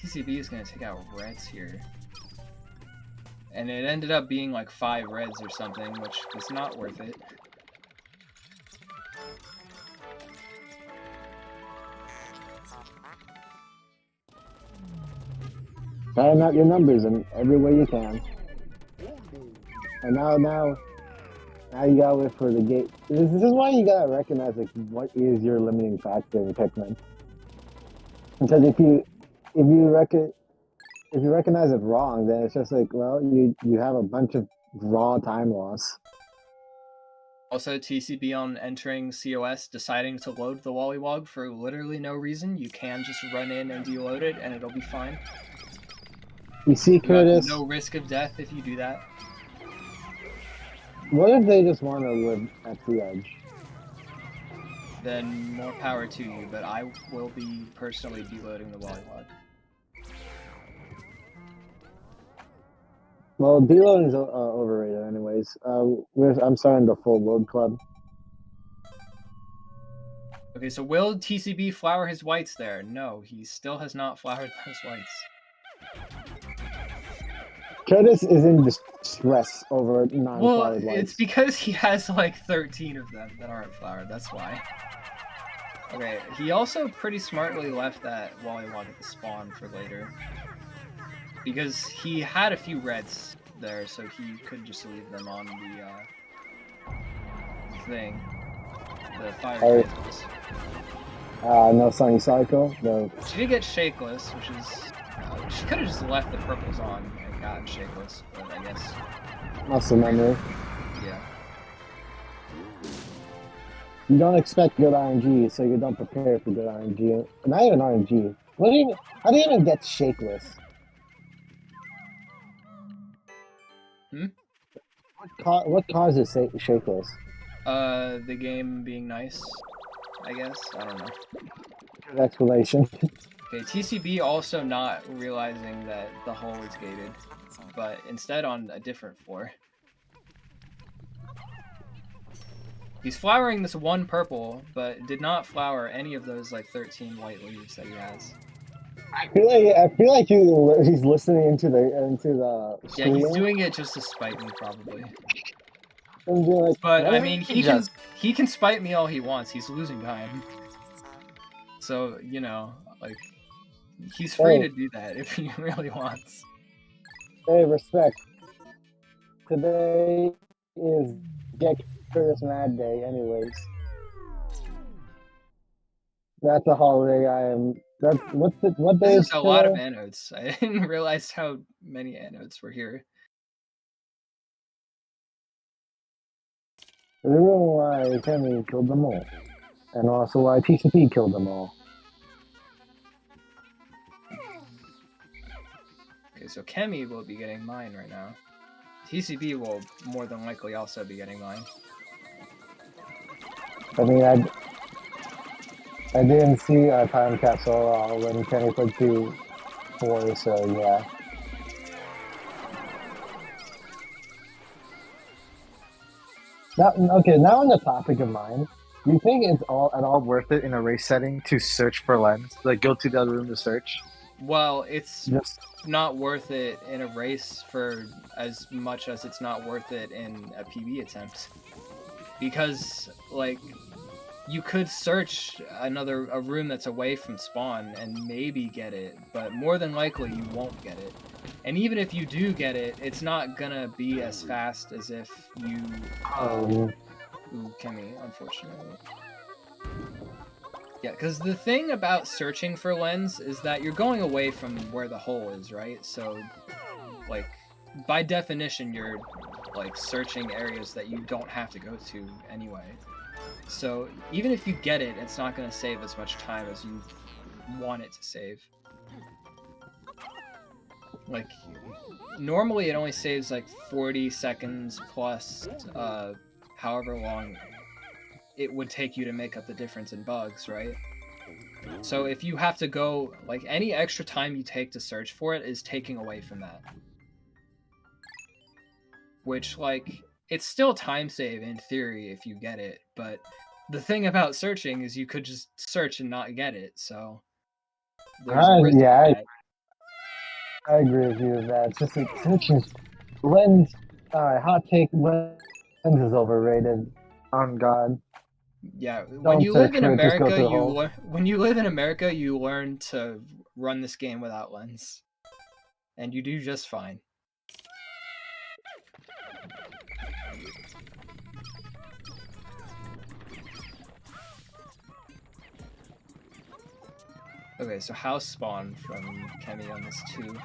TCB is going to take out reds here. And it ended up being like 5 reds or something, which was not worth it. Pattern out your numbers in every way you can. And now you gotta wait for the gate. This is why you gotta recognize like what is your limiting factor in Pikmin. Because if you recognize it wrong, then it's just like, well, you have a bunch of raw time loss. Also, TCB on entering COS, deciding to load the Wollywog for literally no reason. You can just run in and deload it, and it'll be fine. You see, Curtis? No risk of death if you do that. What if they just want to live at the edge? Then more power to you, but I will be personally deloading the Wollywog. Well, deloading is overrated anyways. I'm starting the full load club. Okay, so will TCB flower his whites there? No, he still has not flowered his whites. Curtis is in distress over non-flowered whites. It's because he has like 13 of them that aren't flowered, that's why. Okay, he also pretty smartly left that Wollywog at the spawn for later. Because he had a few reds there, so he could just leave them on the thing. The fire reds. No Sunny Cycle. No. She did get Shakeless, which is... she could have just left the purples on and gotten Shakeless, but I guess... Muscle memory. Yeah. You don't expect good RNG, so you don't prepare for good RNG. Not even RNG. How do you even get Shakeless? What causes Shakeless? The game being nice, I guess. I don't know. Good explanation. Okay, TCB also not realizing that the hole is gated, but instead on a different floor. He's flowering this one purple, but did not flower any of those like 13 white leaves that he has. I feel like he's listening into the Yeah, he's doing it just to spite me, probably. Like, but I mean, he can spite me all he wants. He's losing time. So you know, like, he's free to do that if he really wants. Hey, respect. Today is Get Curtis Mad Day, anyways. That's a holiday I am That's what day This is is a lot of today? anodes. I didn't realize how many anodes were here. The reason why Chemi killed them all, and also why TCP killed them all. Okay, so Chemi will be getting mine right now. TCB will more than likely also be getting mine. I mean, I didn't see a time capsule when Chemi put 2-4, so yeah. Now, okay, now on the topic of mine, do you think it's At all worth it in a race setting to search for lens? Like go to the other room to search. Well, it's just not worth it in a race for as much as it's not worth it in a PB attempt. Because, like, you could search a room that's away from spawn and maybe get it, but more than likely you won't get it. And even if you do get it, it's not gonna be as fast as if you ooh, Chemi, unfortunately. Yeah, because the thing about searching for lens is that you're going away from where the hole is, right? So, like, by definition, you're, like, searching areas that you don't have to go to anyway. So, even if you get it, it's not going to save as much time as you want it to save. Like, normally it only saves, like, 40 seconds plus however long it would take you to make up the difference in bugs, right? So if you have to go, like, any extra time you take to search for it is taking away from that. Which, like, it's still time save in theory if you get it, but the thing about searching is you could just search and not get it, so there's a risk yeah, with that. I agree with you with that. It's just like searching lens. Hot take: lens is overrated. On God. Yeah, when Don't you live search in for it, just go America, to the hole. when you live in America, you learn to run this game without lens, and you do just fine. Okay, so house spawn from Chemi on this too.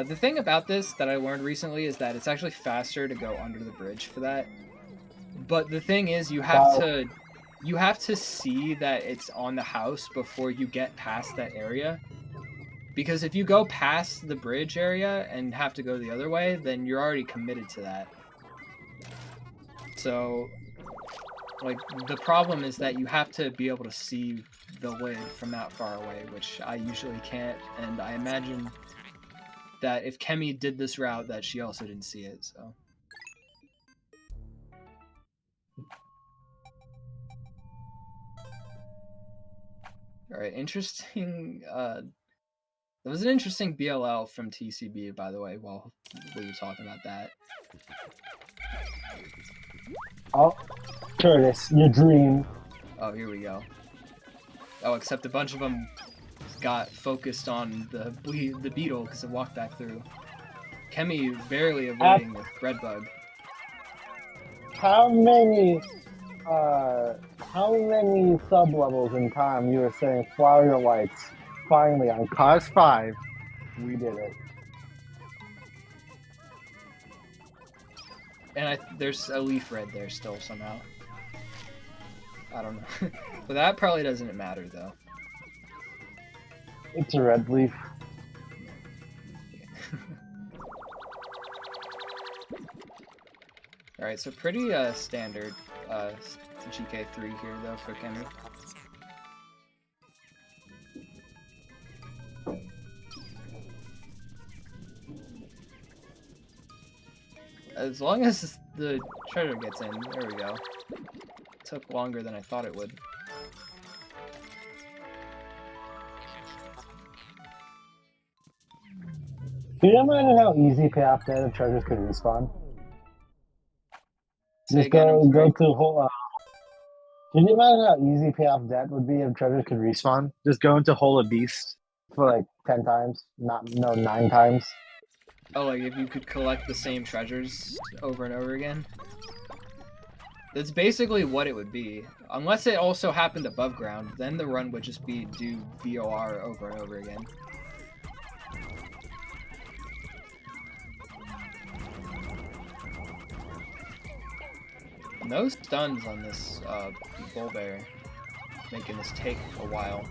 The thing about this that I learned recently is that it's actually faster to go under the bridge for that. But the thing is, you have to see that it's on the house before you get past that area. Because if you go past the bridge area and have to go the other way, then you're already committed to that. So, like, the problem is that you have to be able to see the lid from that far away, which I usually can't, and I imagine that if Chemi did this route, that she also didn't see it, so. Alright, interesting, that was an interesting BLL from TCB, by the way, while we were talking about that. Oh, Curtis, your dream. Oh, here we go. Oh, except a bunch of them got focused on the beetle because it walked back through. Chemi barely avoiding the red bug. How many sub levels in time you were saying flower your lights? Finally, on Cause 5. we did it. And there's a leaf red there still somehow. I don't know. But that probably doesn't matter though. It's a red leaf. Alright, so pretty standard GK3 here though for Chemi. As long as the treasure gets in, there we go. It took longer than I thought it would. Can you imagine how easy payoff that if treasures could respawn? Say Just again, I'm go sorry. to whole. Can you imagine how easy payoff that would be if treasures could respawn? Respawn. Just go into Hole of Beast. For like 10 times, no, 9 times. Oh, like if you could collect the same treasures over and over again? That's basically what it would be. Unless it also happened above ground, then the run would just be do VOR over and over again. No stuns on this bull bear, making this take a while.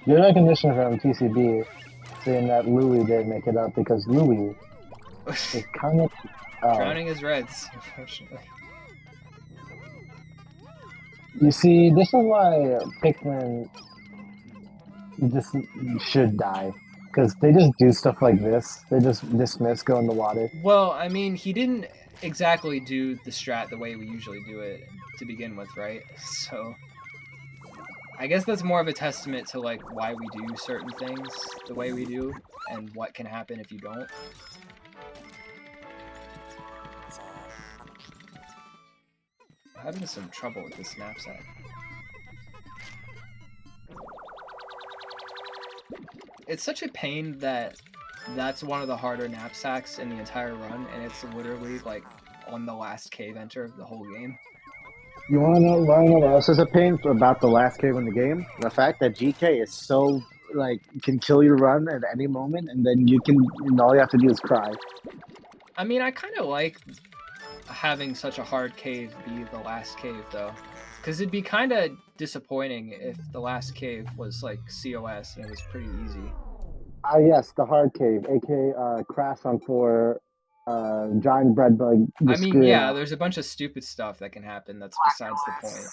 Good recognition from TCB saying that Louis did make it up because Louis is kind of Drowning his reds, unfortunately. You see, this is why Pikmin just should die. Because they just do stuff like this. They just dismiss, go in the water. Well, I mean, he didn't exactly do the strat the way we usually do it to begin with, right? So, I guess that's more of a testament to, like, why we do certain things the way we do, and what can happen if you don't. I'm having some trouble with this knapsack. It's such a pain that that's one of the harder knapsacks in the entire run, and it's literally, like, on the last cave enter of the whole game. You wanna know what else is a pain about the last cave in the game? The fact that GK is so like can kill your run at any moment, and then and all you have to do is cry. I mean, I kind of like having such a hard cave be the last cave, though. Because it'd be kind of disappointing if the last cave was, like, COS and it was pretty easy. Yes, the hard cave, aka Crash on 4, Giant Bread Bug. I mean, yeah, there's a bunch of stupid stuff that can happen that's besides the point.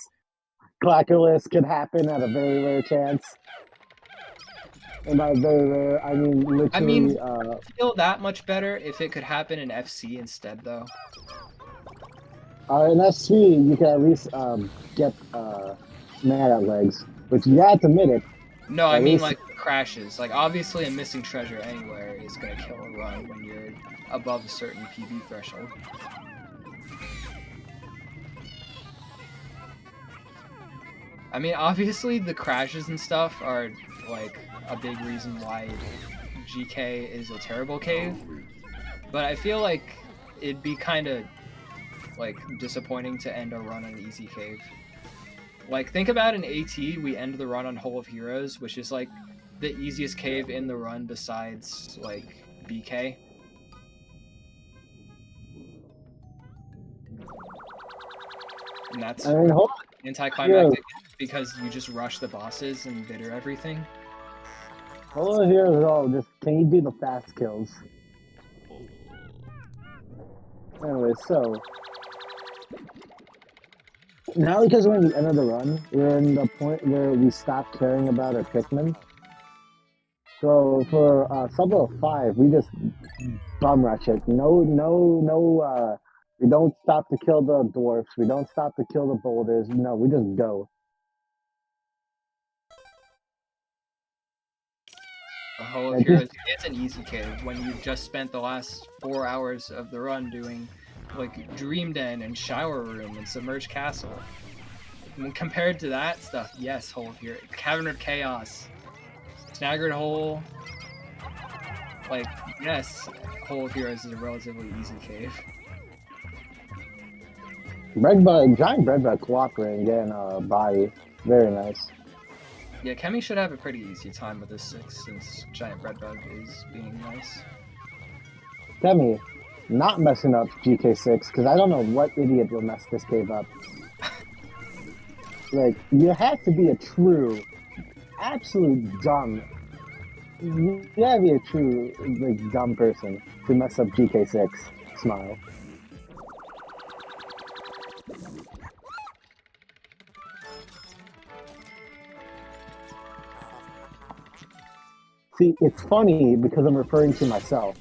Clackerless could happen at a very rare chance. And by very rare, I mean literally. I mean, feel that much better if it could happen in FC instead, though. In FC, you can at least get mad at legs, which you have to admit it. No, I mean, like, crashes. Like, obviously a missing treasure anywhere is going to kill a run when you're above a certain PB threshold. I mean, obviously the crashes and stuff are, like, a big reason why GK is a terrible cave, but I feel like it'd be kind of, like, disappointing to end a run on easy cave. Like, think about an AT, we end the run on Hole of Heroes, which is, like, the easiest cave in the run besides, like, BK. And that's anticlimactic because you just rush the bosses and bitter everything. Hole of Heroes, oh, just can you do the fast kills? Anyway, so now because we're in the end of the run, we're in the point where we stop caring about our Pikmin. So for sub-level 5, we just bum rush it. No, we don't stop to kill the dwarfs. We don't stop to kill the boulders. No, we just go. A Hole of Heroes is an easy cave when you've just spent the last 4 hours of the run doing, like, Dream Den and Shower Room and Submerged Castle. And compared to that stuff, yes, Hole of Heroes. Cavern of Chaos. Snaggered Hole. Like, yes, Hole of Heroes is a relatively easy cave. Giant Breadbug cooperating, getting a body. Very nice. Yeah, Chemi should have a pretty easy time with this 6 since Giant Breadbug is being nice. Chemi, not messing up GK6, because I don't know what idiot will mess this cave up. Like, you have to be a true, absolute dumb. You gotta be a true, like, dumb person to mess up GK6. Smile. See, it's funny because I'm referring to myself.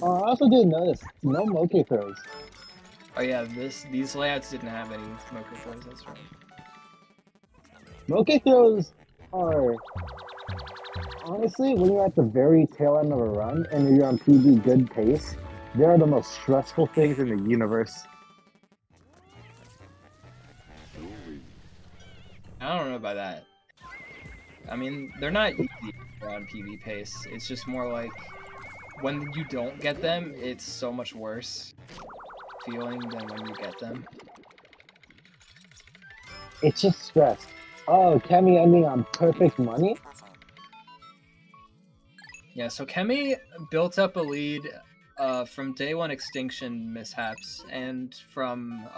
I also didn't notice, no moke throws. Oh yeah, these layouts didn't have any moke throws, that's right. Moke throws are, honestly, when you're at the very tail end of a run and you're on PB good pace, they are the most stressful things in the universe. I don't know about that. I mean, they're not easy on PB pace. It's just more like when you don't get them, it's so much worse feeling than when you get them. It's just stress. Oh, Chemi ending on perfect money? Yeah, so Chemi built up a lead from day one extinction mishaps and from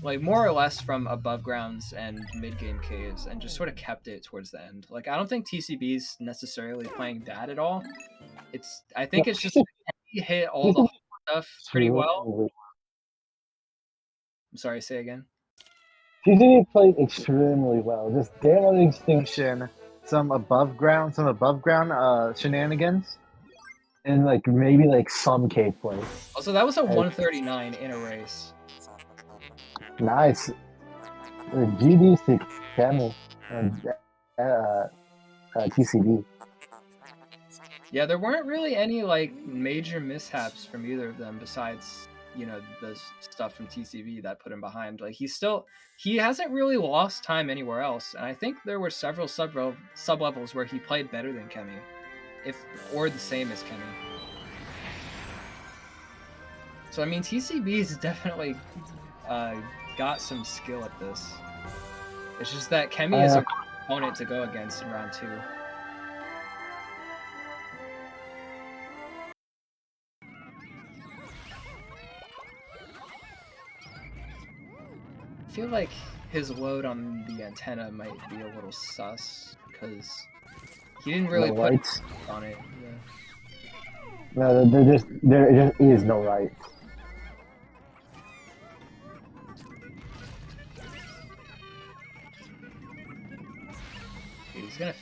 like more or less from above grounds and mid game caves, and just sort of kept it towards the end. Like I don't think TCB's necessarily playing bad at all. I think it's just he hit all the stuff pretty well. I'm sorry, say again. TCB played extremely well. Just day one extinction, Some above ground shenanigans. and like maybe like some cave play. Also, that was a 139 in a race. Nice. GD's to Chemi and TCB. Yeah, there weren't really any like major mishaps from either of them besides, you know, the stuff from TCB that put him behind. Like he hasn't really lost time anywhere else, and I think there were several sub levels where he played better than Chemi, or the same as Chemi. So I mean, TCB's definitely got some skill at this. It's just that Chemi is a opponent to go against in round 2. I feel like his load on the antenna might be a little sus because he didn't really put rights on it. Yeah. No, there just is no right. He's gonna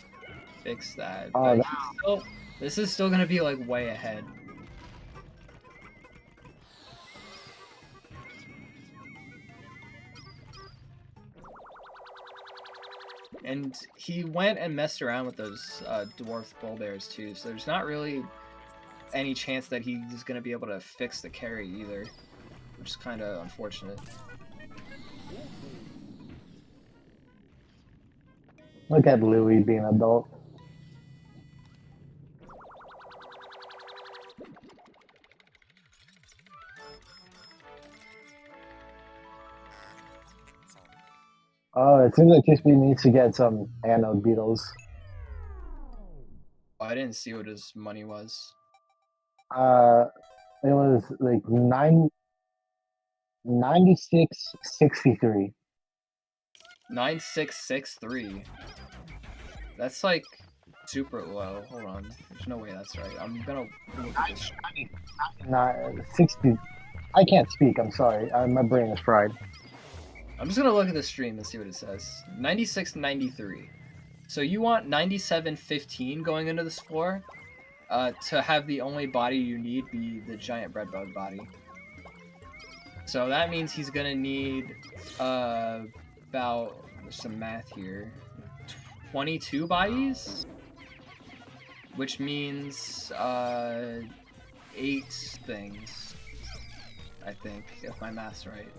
fix that, Oh, but this is still gonna be like way ahead. And he went and messed around with those dwarf bull bears too, so there's not really any chance that he's gonna be able to fix the carry either, which is kind of unfortunate. Look at Louis being an adult. Oh, it seems like TSP needs to get some anode beetles. Oh, I didn't see what his money was. It was like 96.63. 9663. That's like super low. Hold on. There's no way that's right. I'm gonna look at this. Not 60. I can't speak. I'm sorry. My brain is fried. I'm just gonna look at the stream and see what it says. 9693. So you want 9715 going into this floor to have the only body you need be the giant breadbug body. So that means he's gonna need about some math here. 22 bodies, which means 8 things. I think, if my math's right.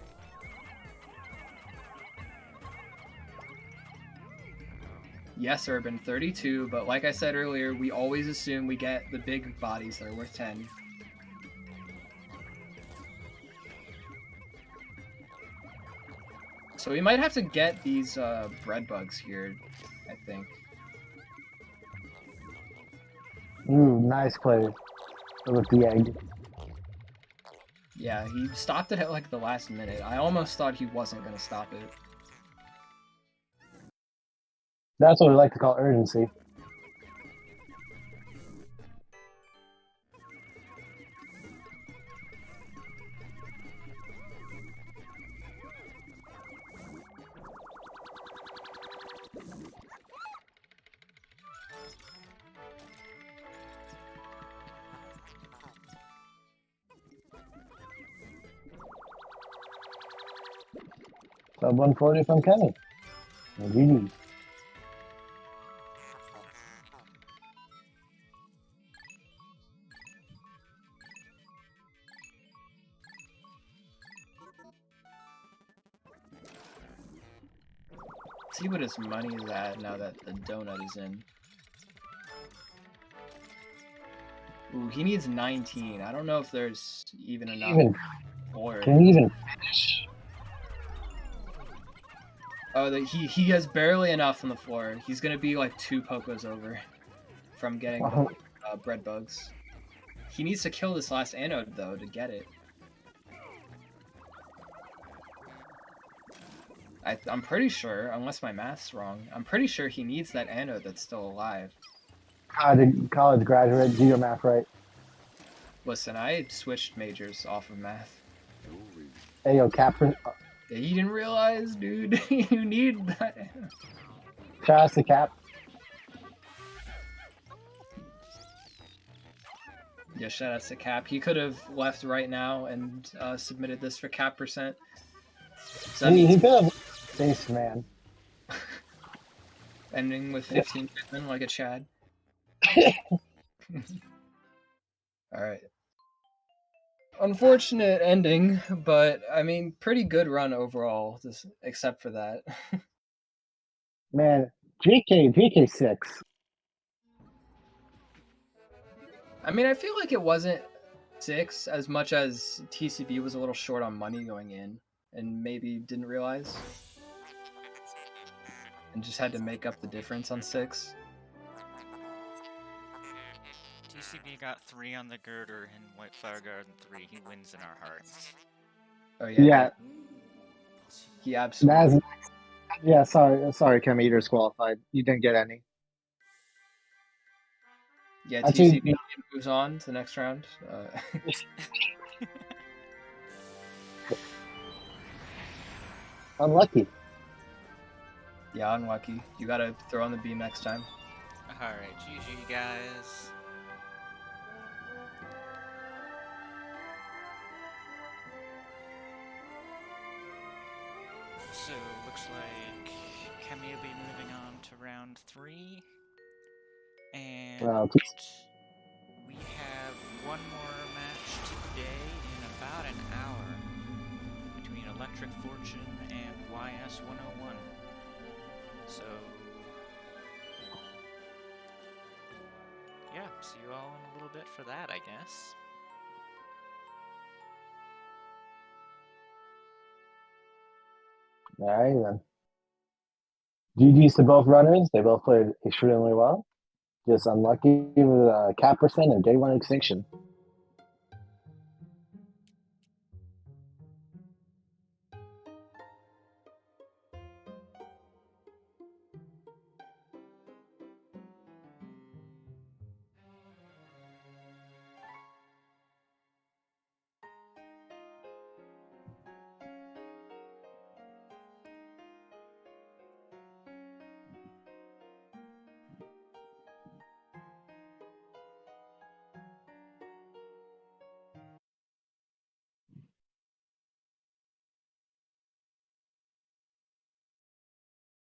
Yes, Urban, 32, but like I said earlier, we always assume we get the big bodies that are worth 10. So we might have to get these bread bugs here, I think. Ooh, nice play with the egg. Yeah, he stopped it at like the last minute. I almost thought he wasn't going to stop it. That's what we like to call urgency. Sub 140 from Kenny. GG. see what his money is at now that the donut is in. Ooh, he needs 19. I don't know if there's even enough. Or Can we even finish? oh, he has barely enough on the floor. He's gonna be like 2 Pokos over from getting bread bugs. He needs to kill this last anode though to get it. I'm pretty sure, unless my math's wrong, I'm pretty sure he needs that anode that's still alive. College graduate, do your math right. Listen, I switched majors off of math. Hey, yo, Capper. Yeah, you didn't realize, dude. You need that anode. Shout out to Cap. Yeah, shout out to Cap. He could have left right now and submitted this for Cap %. So that He means could have faced man. ending with 15 Pikmin like a Chad. Alright. Unfortunate ending, but I mean, pretty good run overall, just except for that. Man, GK 6. I mean, I feel like it wasn't 6 as much as TCB was a little short on money going in and maybe didn't realize and just had to make up the difference on 6. TCB got 3 on the girder and White Flower Garden 3. He wins in our hearts. Oh Yeah. He absolutely. Yeah, sorry, Chemi, you're disqualified. You didn't get any. Yeah, Actually, TCB moves on to the next round. Unlucky. Yeah, unlucky. You gotta throw on the beam next time. Alright, GG guys. So, looks like Chemi will be moving on to round 3. And we have one more match today in about an hour between Electric Fortune and YS101. So, yeah, see you all in a little bit for that, I guess. All right, then. GG's to both runners. They both played extremely well. Just unlucky with Cap % and Day 1 Extinction.